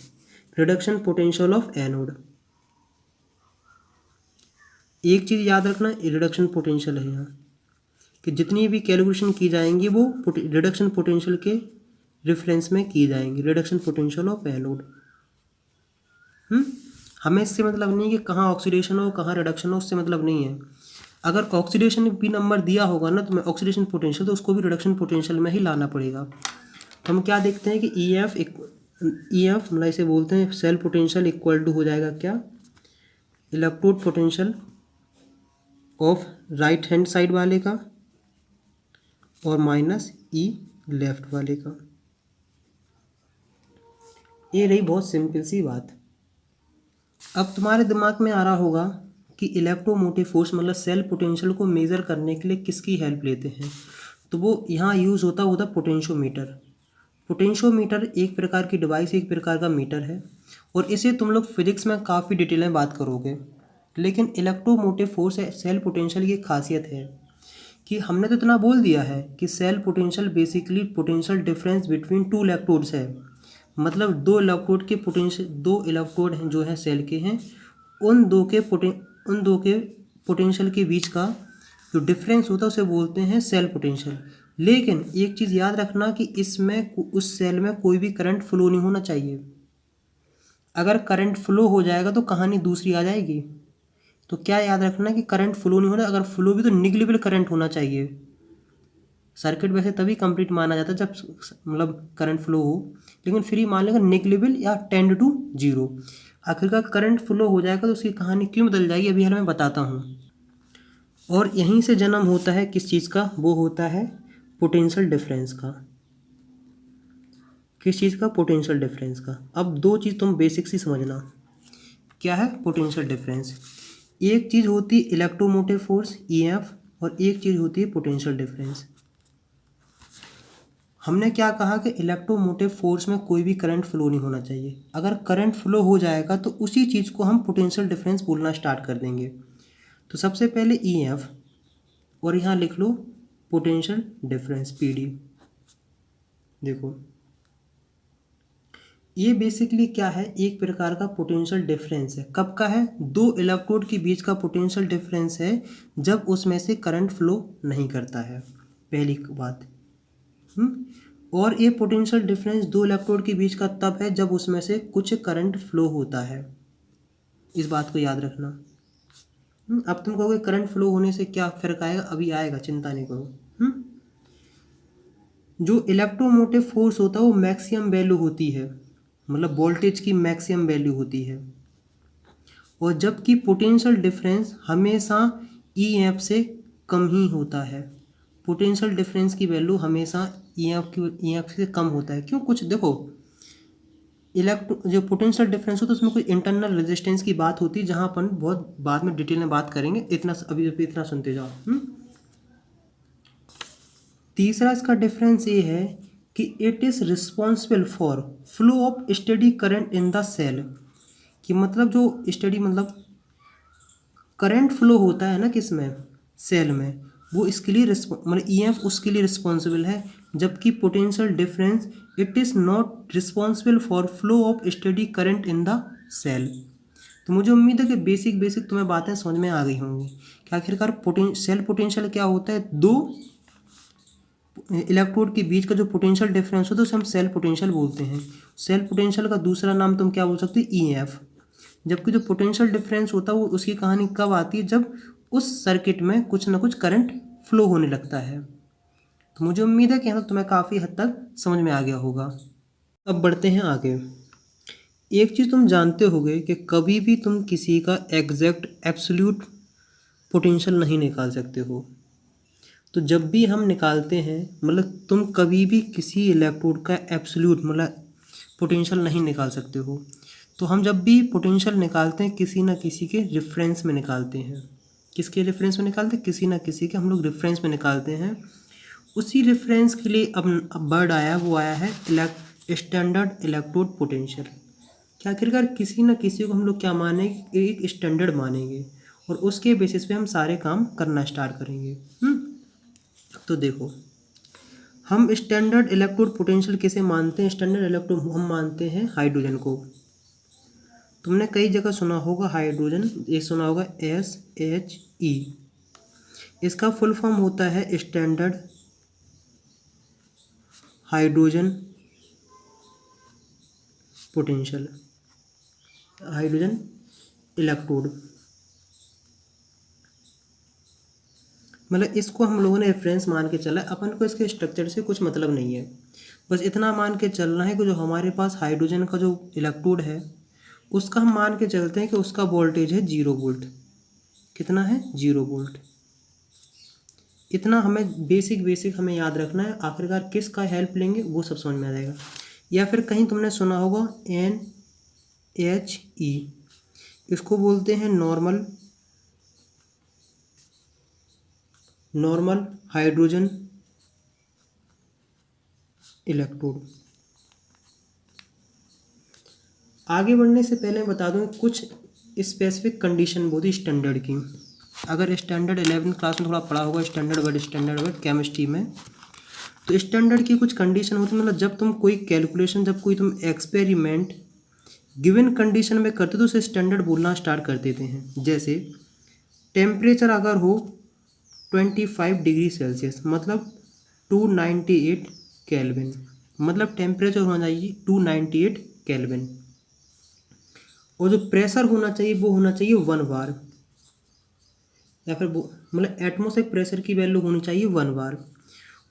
Speaker 1: reduction potential of anode. एक चीज़ याद रखना, रिडक्शन पोटेंशियल है यहाँ, कि जितनी भी कैलकुलेशन की जाएंगी वो रिडक्शन पोटेंशियल के रेफरेंस में की जाएंगी, रिडक्शन पोटेंशियल ऑफ एनोड। हमें इससे मतलब नहीं कि कहाँ ऑक्सीडेशन हो कहाँ रिडक्शन हो, उससे मतलब नहीं है। अगर ऑक्सीडेशन भी नंबर दिया होगा ना, तो मैं ऑक्सीडेशन पोटेंशियल, तो उसको भी रिडक्शन पोटेंशियल में ही लाना पड़ेगा। तो हम क्या देखते हैं कि EF मतलब इसे बोलते हैं सेल पोटेंशियल इक्वल टू हो जाएगा क्या? Electrode potential of right hand side वाले का और माइनस E लेफ्ट वाले का। ये रही बहुत सिंपल सी बात। अब तुम्हारे दिमाग में आ रहा होगा कि इलेक्ट्रोमोटिव फोर्स मतलब सेल पोटेंशियल को मेज़र करने के लिए किसकी हेल्प लेते हैं, तो वो यहाँ यूज़ होता है पोटेंशियोमीटर। पोटेंशियोमीटर एक प्रकार की डिवाइस, एक प्रकार का मीटर है, और इसे तुम लोग फिजिक्स में काफ़ी डिटेल में बात करोगे। लेकिन इलेक्ट्रोमोटिव फोर्स है सेल पोटेंशियल की खासियत है कि हमने तो इतना बोल दिया है कि cell potential basically potential difference between two electrodes है। मतलब दो इलेक्ट्रोड के पोटेंशियल, दो इलेक्ट्रोड हैं जो हैं सेल के हैं, उन दो के पोटेंशियल के बीच का जो डिफरेंस होता है उसे बोलते हैं सेल पोटेंशियल। लेकिन एक चीज़ याद रखना कि इसमें उस सेल में कोई भी करंट फ्लो नहीं होना चाहिए। अगर करंट फ्लो हो जाएगा तो कहानी दूसरी आ जाएगी। तो क्या याद रखना कि करंट फ्लो नहीं होना, अगर फ्लो भी तो निग्लिजिबल करंट होना चाहिए। सर्किट वैसे तभी कंप्लीट माना जाता है जब मतलब करंट फ्लो हो, लेकिन फिर ही मान लेगा निग्लिजिबल या टेंड टू जीरो। आखिरकार करंट फ्लो हो जाएगा तो उसकी कहानी क्यों बदल जाएगी अभी मैं बताता हूँ। और यहीं से जन्म होता है किस चीज़ का, वो होता है पोटेंशियल डिफरेंस का। किस चीज़ का, पोटेंशियल डिफरेंस का। अब दो चीज़ तुम बेसिक सी समझना, क्या है पोटेंशियल डिफरेंस। एक चीज़ होती है इलेक्ट्रोमोटिव फोर्स ईएफ, और एक चीज़ होती है पोटेंशियल डिफरेंस। हमने क्या कहा कि इलेक्ट्रोमोटिव फोर्स में कोई भी करंट फ्लो नहीं होना चाहिए। अगर करंट फ्लो हो जाएगा तो उसी चीज़ को हम पोटेंशियल डिफरेंस बोलना स्टार्ट कर देंगे। तो सबसे पहले ईएफ, और यहाँ लिख लो पोटेंशियल डिफरेंस पीडी। देखो ये बेसिकली क्या है, एक प्रकार का पोटेंशियल डिफरेंस है। कब का है, दो इलेक्ट्रोड के बीच का पोटेंशियल डिफरेंस है जब उसमें से करंट फ्लो नहीं करता है, पहली बात। और ये पोटेंशियल डिफरेंस दो इलेक्ट्रोड के बीच का तब है जब उसमें से कुछ करंट फ्लो होता है। इस बात को याद रखना। अब तुम कहोगे करंट फ्लो होने से क्या फर्क आएगा, अभी आएगा, चिंता नहीं करो। जो इलेक्ट्रोमोटिव फोर्स होता है वो मैक्सिमम वैल्यू होती है, मतलब वोल्टेज की मैक्सिमम वैल्यू होती है, और जबकि पोटेंशियल डिफरेंस हमेशा ईएफ से कम ही होता है। पोटेंशियल डिफरेंस की वैल्यू हमेशा ईएफ से कम होता है। क्यों, कुछ देखो, जो पोटेंशियल डिफरेंस होता है उसमें कोई इंटरनल रेजिस्टेंस की बात होती है, जहाँ अपन बहुत बाद में डिटेल में बात करेंगे, इतना अभी इतना सुनते जाओ। तीसरा इसका डिफरेंस ये है कि it is responsible for flow of steady current in the cell. कि मतलब जो स्टेडी मतलब करंट फ्लो होता है ना किसमें, सेल में, वो इसके लिए मतलब ईएफ उसके लिए रिस्पॉन्सिबल है, जबकि potential difference it is not responsible for flow of steady current in the cell. तो मुझे उम्मीद है कि बेसिक तुम्हें बातें समझ में आ गई होंगी कि आखिरकार सेल पोटेंशियल क्या होता है। दो इलेक्ट्रोड के बीच का जो पोटेंशियल डिफरेंस होता है उसे हम सेल पोटेंशियल बोलते हैं। सेल पोटेंशियल का दूसरा नाम तुम क्या बोल सकते हो, ईएफ। जबकि जो पोटेंशियल डिफरेंस होता है वो उसकी कहानी कब आती है, जब उस सर्किट में कुछ ना कुछ करंट फ्लो होने लगता है। तो मुझे उम्मीद है कि यहाँ तुम्हें काफ़ी हद तक समझ में आ गया होगा। अब बढ़ते हैं आगे। एक चीज़ तुम जानते होगे कि कभी भी तुम किसी का एग्जैक्ट एब्सोल्यूट पोटेंशियल नहीं निकाल सकते हो। तो जब भी हम निकालते हैं, मतलब तुम कभी भी किसी इलेक्ट्रोड का एब्सोल्यूट मतलब पोटेंशियल नहीं निकाल सकते हो। तो हम जब भी पोटेंशियल निकालते हैं किसी न किसी के रेफरेंस में निकालते हैं। किसके रेफरेंस में निकालते हैं, किसी न किसी के हम लोग रेफरेंस में निकालते हैं। उसी रेफरेंस के लिए अब वर्ड आया, वो आया है स्टैंडर्ड इलेक्ट्रोड पोटेंशियल। क्या आखिरकार किसी न किसी को हम लोग क्या मानेंगे, एक स्टैंडर्ड मानेंगे, और उसके बेसिस पे हम सारे काम करना स्टार्ट करेंगे। तो देखो, हम स्टैंडर्ड इलेक्ट्रोड पोटेंशियल किसे मानते हैं, स्टैंडर्ड इलेक्ट्रोड हम मानते हैं हाइड्रोजन को। तुमने कई जगह सुना होगा हाइड्रोजन, एक सुना होगा SHE। इसका फुल फॉर्म होता है standard hydrogen potential, hydrogen electrode. मतलब इसको हम लोगों ने रेफरेंस मान के चला, अपन को इसके स्ट्रक्चर से कुछ मतलब नहीं है, बस इतना मान के चलना है कि जो हमारे पास हाइड्रोजन का जो इलेक्ट्रोड है उसका हम मान के चलते हैं कि उसका वोल्टेज है 0 वोल्ट। कितना है, 0 वोल्ट। इतना हमें बेसिक हमें याद रखना है। आखिरकार किसका हेल्प लेंगे वो सब समझ में आ जाएगा। या फिर कहीं तुमने सुना होगा NHE, इसको बोलते हैं नॉर्मल नॉर्मल हाइड्रोजन इलेक्ट्रोड। आगे बढ़ने से पहले बता दूं कुछ स्पेसिफिक कंडीशन बहुत ही स्टैंडर्ड की। अगर स्टैंडर्ड 11th क्लास में थोड़ा पढ़ा होगा स्टैंडर्ड वर्ड केमिस्ट्री में, तो स्टैंडर्ड की कुछ कंडीशन होती है, मतलब जब तुम कोई कैलकुलेशन, जब कोई तुम एक्सपेरिमेंट गिवन कंडीशन में करते तो उसे स्टैंडर्ड बोलना स्टार्ट कर देते हैं। जैसे टेम्परेचर अगर हो 25 डिग्री सेल्सियस मतलब 298 केल्विन, मतलब टेम्परेचर होना चाहिए 298 केल्विन, और जो प्रेशर होना चाहिए वो होना चाहिए 1 बार, या फिर वो मतलब एटमॉस्फेरिक प्रेशर की वैल्यू होनी चाहिए 1 बार।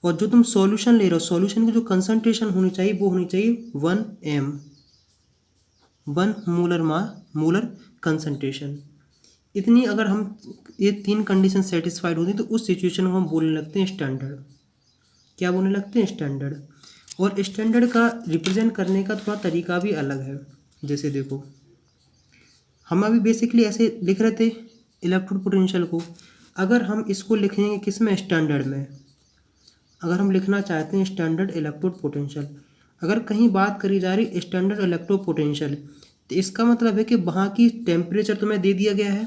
Speaker 1: और जो तुम सॉल्यूशन ले रहे हो, सॉल्यूशन की जो कंसंट्रेशन होनी चाहिए वो होनी चाहिए 1 m, 1 मोलर कंसंट्रेशन। इतनी अगर हम ये 3 कंडीशन सेटिस्फाइड होती तो उस सिचुएशन को हम बोलने लगते हैं स्टैंडर्ड। क्या बोलने लगते हैं? स्टैंडर्ड। और स्टैंडर्ड का रिप्रेजेंट करने का थोड़ा तरीका भी अलग है। जैसे देखो, हम अभी बेसिकली ऐसे लिख रहे थे इलेक्ट्रोड पोटेंशियल को, अगर हम इसको लिखेंगे किस में? स्टैंडर्ड में। अगर हम लिखना चाहते हैं स्टैंडर्ड इलेक्ट्रोड पोटेंशियल, अगर कहीं बात करी जा रही स्टैंडर्ड इलेक्ट्रोड पोटेंशियल, तो इसका मतलब है कि वहाँ की टेम्परेचर तुम्हें दे दिया गया है,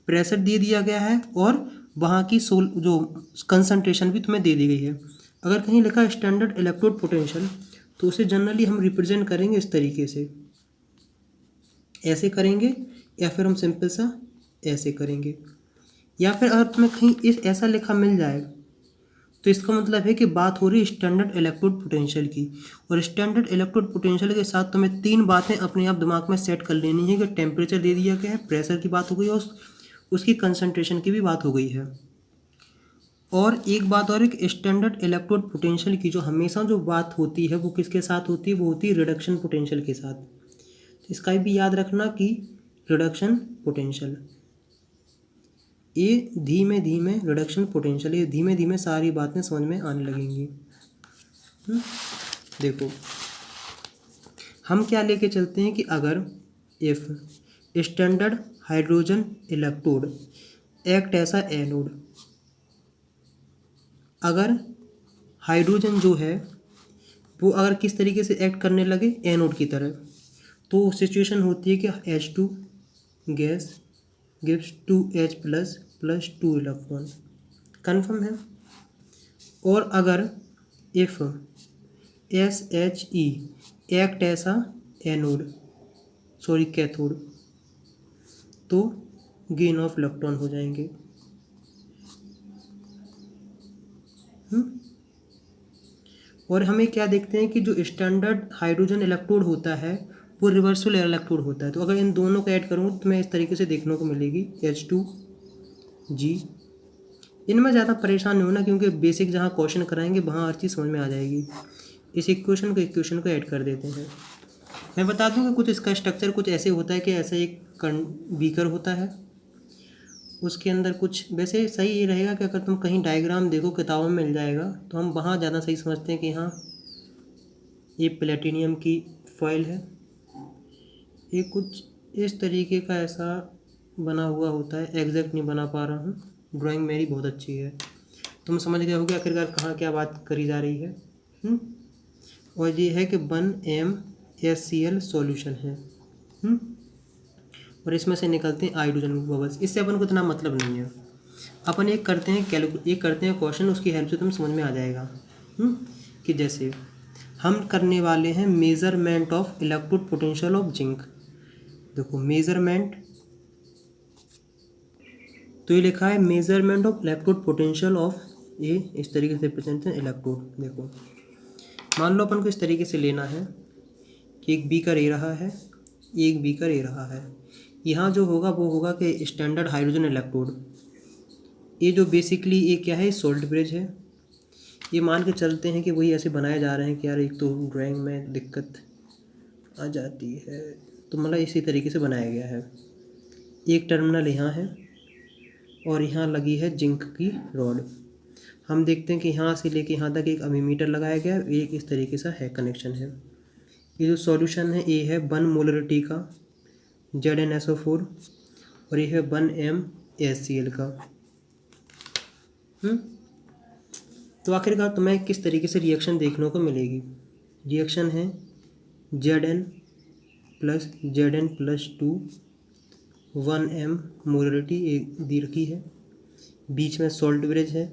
Speaker 1: प्रेशर दे दिया गया है, और वहाँ की जो कंसंट्रेशन भी तुम्हें दे दी गई है। अगर कहीं लिखा स्टैंडर्ड इलेक्ट्रोड पोटेंशियल तो उसे जनरली हम रिप्रेजेंट करेंगे इस तरीके से, ऐसे करेंगे, या फिर हम सिंपल सा ऐसे करेंगे। या फिर अगर तुम्हें कहीं इस ऐसा लिखा मिल जाए तो इसका मतलब है कि बात हो रही है स्टैंडर्ड इलेक्ट्रोड पोटेंशियल की। और स्टैंडर्ड इलेक्ट्रोड पोटेंशियल के साथ तुम्हें 3 बातें अपने आप दिमाग में सेट कर लेनी है कि टेम्परेचर दे दिया गया है, प्रेशर की बात हो गई, और उसकी कंसंट्रेशन की भी बात हो गई है। और एक बात और है कि स्टैंडर्ड इलेक्ट्रोड पोटेंशियल की जो हमेशा जो बात होती है वो किसके साथ होती है? वो होती है रिडक्शन पोटेंशियल के साथ। तो इसका भी याद रखना कि रिडक्शन पोटेंशियल, ये धीमे धीमे रिडक्शन पोटेंशियल, ये धीमे धीमे सारी बातें समझ में आने लगेंगी। देखो हम क्या लेके चलते हैं कि अगर if standard hydrogen electrode act as a anode, अगर हाइड्रोजन जो है वो अगर किस तरीके से एक्ट करने लगे एनोड की तरह, तो सिचुएशन होती है कि H2 gas gives 2H plus 2 electron. Confirm है? और अगर इफ SHE एक्ट ऐसा एनोड, सॉरी कैथोड, तो गेन ऑफ इलेक्ट्रॉन हो जाएंगे। और हमें क्या देखते हैं कि जो स्टैंडर्ड हाइड्रोजन इलेक्ट्रोड होता है वो रिवर्सिबल इलेक्ट्रोड होता है। तो अगर इन दोनों को ऐड करूँ तो मैं इस तरीके से देखने को मिलेगी H2G। इनमें ज़्यादा परेशान नहीं होना क्योंकि बेसिक जहाँ क्वेश्चन कराएंगे वहाँ हर चीज़ समझ में आ जाएगी। इस इक्वेशन को ऐड कर देते हैं। मैं बता दूँ कि कुछ इसका स्ट्रक्चर कुछ ऐसे होता है कि ऐसा एक बीकर होता है, उसके अंदर कुछ वैसे सही ये रहेगा कि अगर तुम कहीं डायग्राम देखो किताबों में मिल जाएगा तो हम वहाँ ज़्यादा सही समझते हैं कि हाँ ये प्लेटिनियम की फॉइल है। ये कुछ इस तरीके का ऐसा बना हुआ होता है, एग्जैक्ट नहीं बना पा रहा हूँ, ड्राइंग मेरी बहुत अच्छी है, तुम समझ गए होगे आखिरकार कहाँ क्या बात करी जा रही है। और ये है कि 1MnCl सॉल्यूशन है। और इसमें से निकलते हैं हाइड्रोजन बबल्स। इससे अपन को इतना मतलब नहीं है, अपन एक करते हैं क्वेश्चन, उसकी हेल्प से तुम समझ में आ जाएगा। कि जैसे हम करने वाले हैं measurement of electrode potential of zinc. देखो मेज़रमेंट, तो ये लिखा है measurement of electrode potential of, ये इस तरीके से प्रेजेंट है इलेक्ट्रोड। देखो मान लो अपन को इस तरीके से लेना है कि एक बीकर ए रहा है, एक बीकर ए रहा है। यहाँ जो होगा वो होगा कि स्टैंडर्ड हाइड्रोजन इलेक्ट्रोड, ये जो बेसिकली ये क्या है, सोल्ट ब्रिज है। ये मान के चलते हैं कि वही ऐसे बनाए जा रहे हैं कि यार एक तो ड्राइंग में दिक्कत आ जाती है, तो मतलब इसी तरीके से बनाया गया है। एक टर्मिनल यहाँ है और यहाँ लगी है जिंक की रॉड। हम देखते हैं कि यहाँ से लेके यहाँ तक एक अमीमीटर लगाया गया है, एक इस तरीके से है कनेक्शन है। ये जो सॉल्यूशन है ये है 1 मोलरिटी का ZnSO4 और ये है 1 MnCl का। तो आखिरकार तुम्हें किस तरीके से रिएक्शन देखने को मिलेगी। रिएक्शन है Zn प्लस 2 1m मोलरिटी एक दी रखी है, बीच में सॉल्ट ब्रिज है,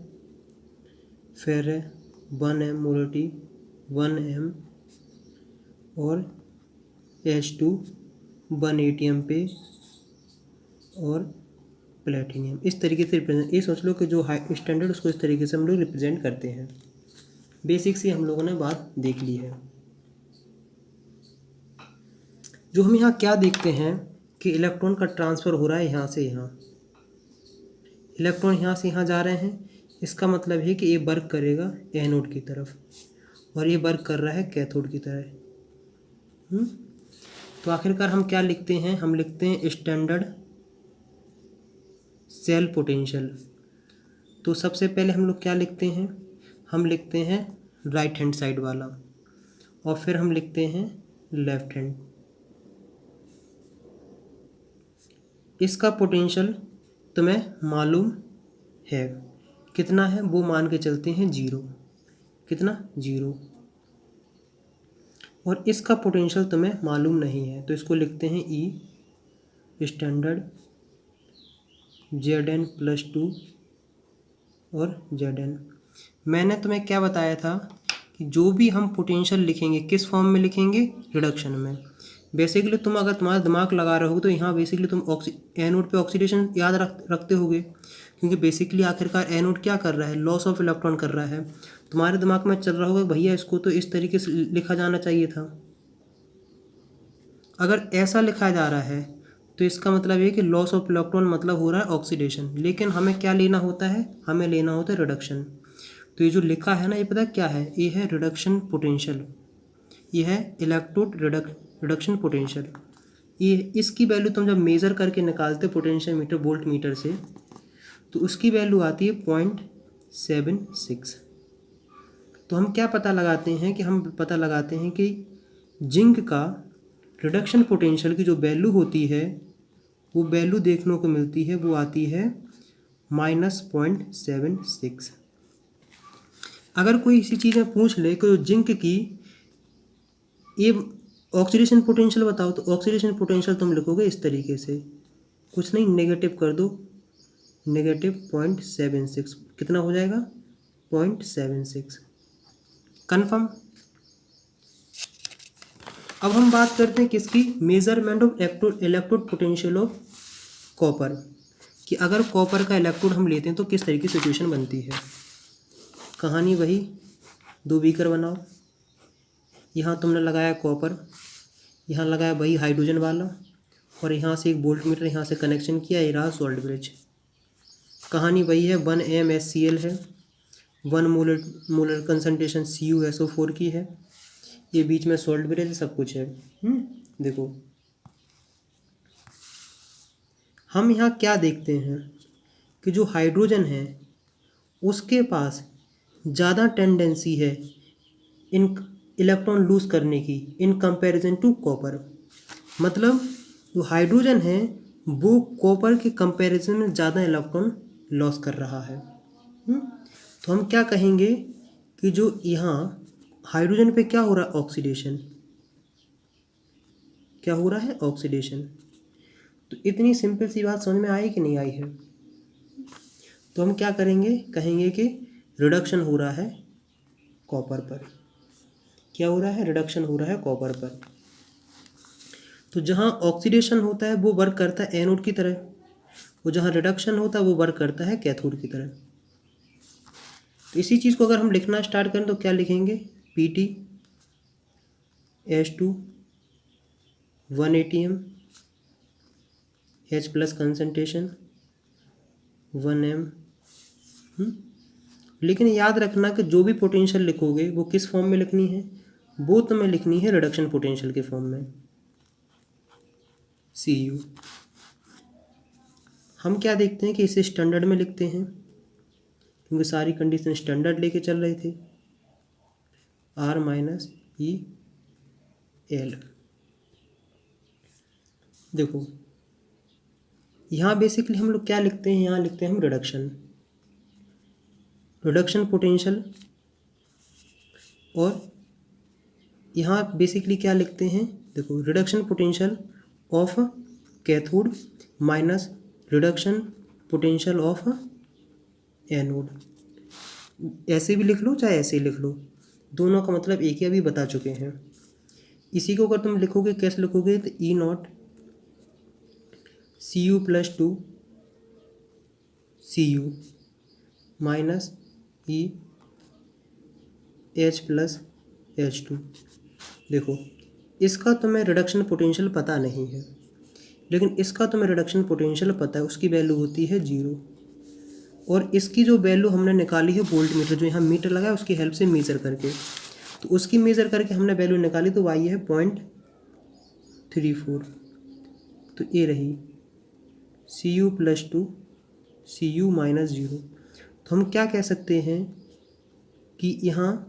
Speaker 1: फिर 1m मोलरिटी 1m और H2 1 ATM पे और प्लेटिनियम। इस तरीके से रिप्रेजेंट, ये सोच लो कि जो हाई स्टैंडर्ड उसको इस तरीके से हम लोग रिप्रेजेंट करते हैं। बेसिक से हम लोगों ने बात देख ली है। जो हम यहाँ क्या देखते हैं कि इलेक्ट्रॉन का ट्रांसफ़र हो रहा है यहाँ से यहाँ, इलेक्ट्रॉन यहाँ से यहाँ जा रहे हैं। इसका मतलब है कि ये वर्क करेगा एनोड की तरफ और ये वर्क कर रहा है कैथोड की तरह। तो आखिरकार हम क्या लिखते हैं, हम लिखते हैं स्टैंडर्ड सेल पोटेंशियल। तो सबसे पहले हम लोग क्या लिखते हैं, हम लिखते हैं राइट हैंड साइड वाला और फिर हम लिखते हैं लेफ्ट हैंड। इसका पोटेंशियल तुम्हें मालूम है कितना है, वो मान के चलते हैं 0। कितना 0। और इसका पोटेंशियल तुम्हें मालूम नहीं है तो इसको लिखते हैं E स्टैंडर्ड Zn प्लस 2 और Zn। मैंने तुम्हें क्या बताया था कि जो भी हम पोटेंशियल लिखेंगे किस फॉर्म में लिखेंगे, रिडक्शन में। बेसिकली तुम अगर तुम्हारा दिमाग लगा रहे हो तो यहाँ बेसिकली तुम एनोड पे ऑक्सीडेशन याद रखते होगे, क्योंकि बेसिकली आखिरकार एनोड क्या कर रहा है, लॉस ऑफ इलेक्ट्रॉन कर रहा है। तुम्हारे दिमाग में चल रहा होगा भैया इसको तो इस तरीके से लिखा जाना चाहिए था। अगर ऐसा लिखा जा रहा है तो इसका मतलब ये कि लॉस ऑफ इलेक्ट्रॉन मतलब हो रहा है ऑक्सीडेशन, लेकिन हमें क्या लेना होता है, हमें लेना होता है रिडक्शन। तो ये जो लिखा है ना, ये पता क्या है, ये है रिडक्शन पोटेंशियल, ये है इलेक्ट्रोड रिडक्शन पोटेंशियल। ये इसकी वैल्यू तुम जब मेज़र करके निकालते पोटेंशियल मीटर वोल्ट मीटर से तो उसकी वैल्यू आती है 0.76। तो हम क्या पता लगाते हैं कि हम पता लगाते हैं कि जिंक का रिडक्शन पोटेंशियल की जो वैल्यू होती है वो वैल्यू देखने को मिलती है, वो आती है -0.76। अगर कोई इसी चीज़ में पूछ ले कि जिंक की ये ऑक्सीडेशन पोटेंशियल बताओ, तो ऑक्सीडेशन पोटेंशियल तुम लिखोगे इस तरीके से, कुछ नहीं नेगेटिव कर दो, -0.76 कितना हो जाएगा 0.76। कन्फर्म। अब हम बात करते हैं किसकी, measurement of electrode potential of copper, कि अगर कॉपर का इलेक्ट्रोड हम लेते हैं तो किस तरीके की सिचुएशन बनती है। कहानी वही, 2 बीकर बनाओ, यहाँ तुमने लगाया कॉपर, यहाँ लगाया वही हाइड्रोजन वाला और यहाँ से एक वोल्ट मीटर यहाँ से कनेक्शन किया, ये रहा सॉल्ट ब्रिज। कहानी वही है, 1m HCl है, 1 मोलर कंसनट्रेशन CuSO4 की है, ये बीच में सॉल्ट ब्रिज सब कुछ है। देखो हम यहाँ क्या देखते हैं कि जो हाइड्रोजन है उसके पास ज़्यादा टेंडेंसी है इन इलेक्ट्रॉन लूज करने की इन कंपैरिजन टू कॉपर। मतलब जो हाइड्रोजन है वो कॉपर के कंपैरिजन में ज़्यादा इलेक्ट्रॉन लॉस कर रहा है। तो हम क्या कहेंगे कि जो यहाँ हाइड्रोजन पे क्या हो रहा है, ऑक्सीडेशन, क्या हो रहा है, ऑक्सीडेशन। तो इतनी सिंपल सी बात समझ में आई कि नहीं आई है। तो हम क्या करेंगे, कहेंगे कि रिडक्शन हो रहा है कॉपर पर। क्या हो रहा है, रिडक्शन हो रहा है कॉपर पर। तो जहाँ ऑक्सीडेशन होता है वो वर्क करता है एनोड की तरह, वो जहाँ रिडक्शन होता है वो वर्क करता है कैथोड की तरह। तो इसी चीज़ को अगर हम लिखना स्टार्ट करें तो क्या लिखेंगे, Pt H2 1 ATM H plus concentration 1m। लेकिन याद रखना कि जो भी पोटेंशियल लिखोगे वो किस फॉर्म में लिखनी है, वो तुम्हें लिखनी है रिडक्शन पोटेंशियल के फॉर्म में, Cu। हम क्या देखते हैं कि इसे स्टैंडर्ड में लिखते हैं क्योंकि सारी कंडीशन स्टैंडर्ड लेके चल रहे थे, R-EL। देखो यहाँ बेसिकली हम लोग क्या लिखते हैं, यहाँ लिखते हैं हम रिडक्शन। रिडक्शन पोटेंशियल, और यहाँ बेसिकली क्या लिखते हैं, देखो reduction potential of cathode minus reduction potential of anode. ऐसे भी लिख लो चाहे ऐसे ही लिख लो, दोनों का मतलब एक ही, अभी बता चुके हैं। इसी को अगर तुम लिखोगे कैसे लिखोगे, तो E nought C U plus two C U minus E H plus H two. देखो इसका तुम्हें रिडक्शन पोटेंशियल पता नहीं है, लेकिन इसका तुम्हें रिडक्शन पोटेंशियल पता है, उसकी वैल्यू होती है 0। और इसकी जो वैल्यू हमने निकाली है वोल्ट मीटर, जो यहाँ मीटर लगा है उसकी हेल्प से मेज़र करके, तो उसकी मेज़र करके हमने वैल्यू निकाली, तो वाई है 0.34। तो ये रही C U plus two C U minus 0। तो हम क्या कह सकते हैं कि यहाँ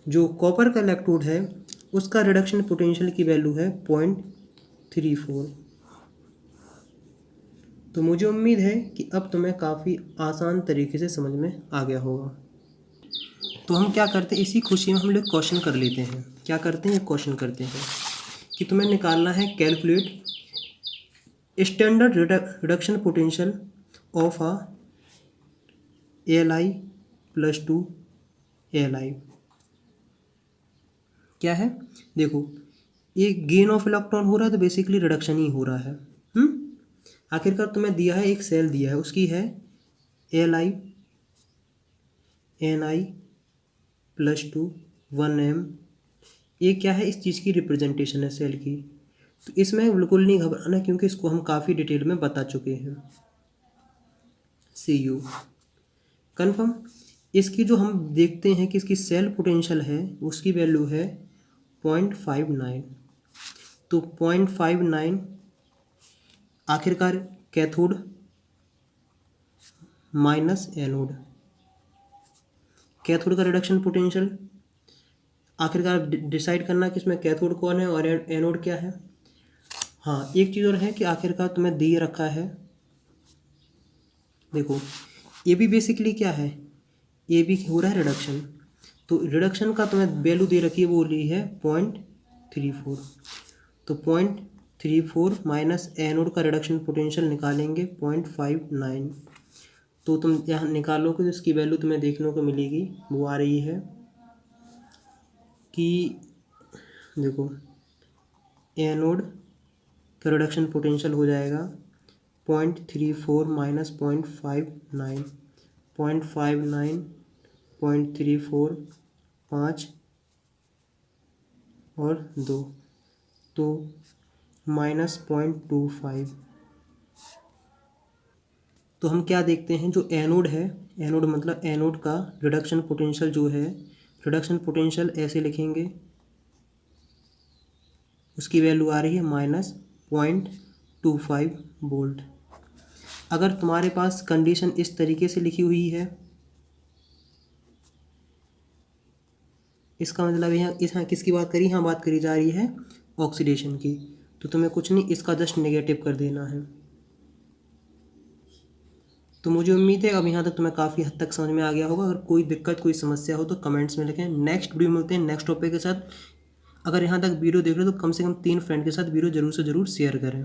Speaker 1: जो कॉपर का इलेक्ट्रोड है उसका रिडक्शन पोटेंशियल की वैल्यू है 0.34। तो मुझे उम्मीद है कि अब तुम्हें काफ़ी आसान तरीके से समझ में आ गया होगा। तो हम क्या करते हैं, इसी खुशी में हम लोग क्वेश्चन कर लेते हैं। क्या करते हैं, क्वेश्चन करते हैं कि तुम्हें निकालना है calculate standard reduction potential of a Li plus 2 Li। क्या है, देखो ये गेन ऑफ इलेक्ट्रॉन हो रहा है, तो बेसिकली रिडक्शन ही हो रहा है। आखिरकार तुम्हें दिया है, एक सेल दिया है, उसकी है Li Ni प्लस 2 1m। ये क्या है, इस चीज़ की रिप्रेजेंटेशन है सेल की। तो इसमें बिल्कुल नहीं घबराना, क्योंकि इसको हम काफ़ी डिटेल में बता चुके हैं। Cu confirm. इसकी जो हम देखते हैं कि इसकी सेल पोटेंशियल है, उसकी वैल्यू है 0.59। तो 0.59 आखिरकार कैथोड माइनस एनोड, कैथोड का रिडक्शन पोटेंशियल आखिरकार डिसाइड करना कि इसमें कैथोड कौन है और एनोड क्या है। हाँ, एक चीज़ और है कि आखिरकार तुम्हें दिए रखा है, देखो ये भी बेसिकली क्या है, ये भी हो रहा है रिडक्शन। तो रिडक्शन का तुम्हें वैल्यू दे रखी है, वो ली है 0.34। तो 0.34 माइनस एनोड का रिडक्शन पोटेंशियल निकालेंगे 0.59। तो तुम यहाँ निकालोगे तो इसकी वैल्यू तुम्हें देखने को मिलेगी, वो आ रही है कि देखो एनोड का रिडक्शन पोटेंशियल हो जाएगा 0.34 माइनस 0.59। 0.59 0.34 5 और 2, तो माइनस 0.25। तो हम क्या देखते हैं, जो एनोड है, एनोड मतलब एनोड का रिडक्शन पोटेंशियल जो है, रिडक्शन पोटेंशियल ऐसे लिखेंगे, उसकी वैल्यू आ रही है माइनस 0.25 वोल्ट। अगर तुम्हारे पास कंडीशन इस तरीके से लिखी हुई है, इसका मतलब यहाँ किसकी बात करी, यहाँ बात करी जा रही है ऑक्सीडेशन की। तो तुम्हें कुछ नहीं, इसका जस्ट नेगेटिव कर देना है। तो मुझे उम्मीद है अब यहाँ तक तुम्हें काफ़ी हद तक समझ में आ गया होगा। अगर कोई दिक्कत कोई समस्या हो तो कमेंट्स में लिखें। नेक्स्ट वीडियो मिलते हैं नेक्स्ट टॉपिक के साथ। अगर यहाँ तक वीडियो देख रहे हो तो कम से कम 3 फ्रेंड के साथ वीडियो जरूर से ज़रूर शेयर करें।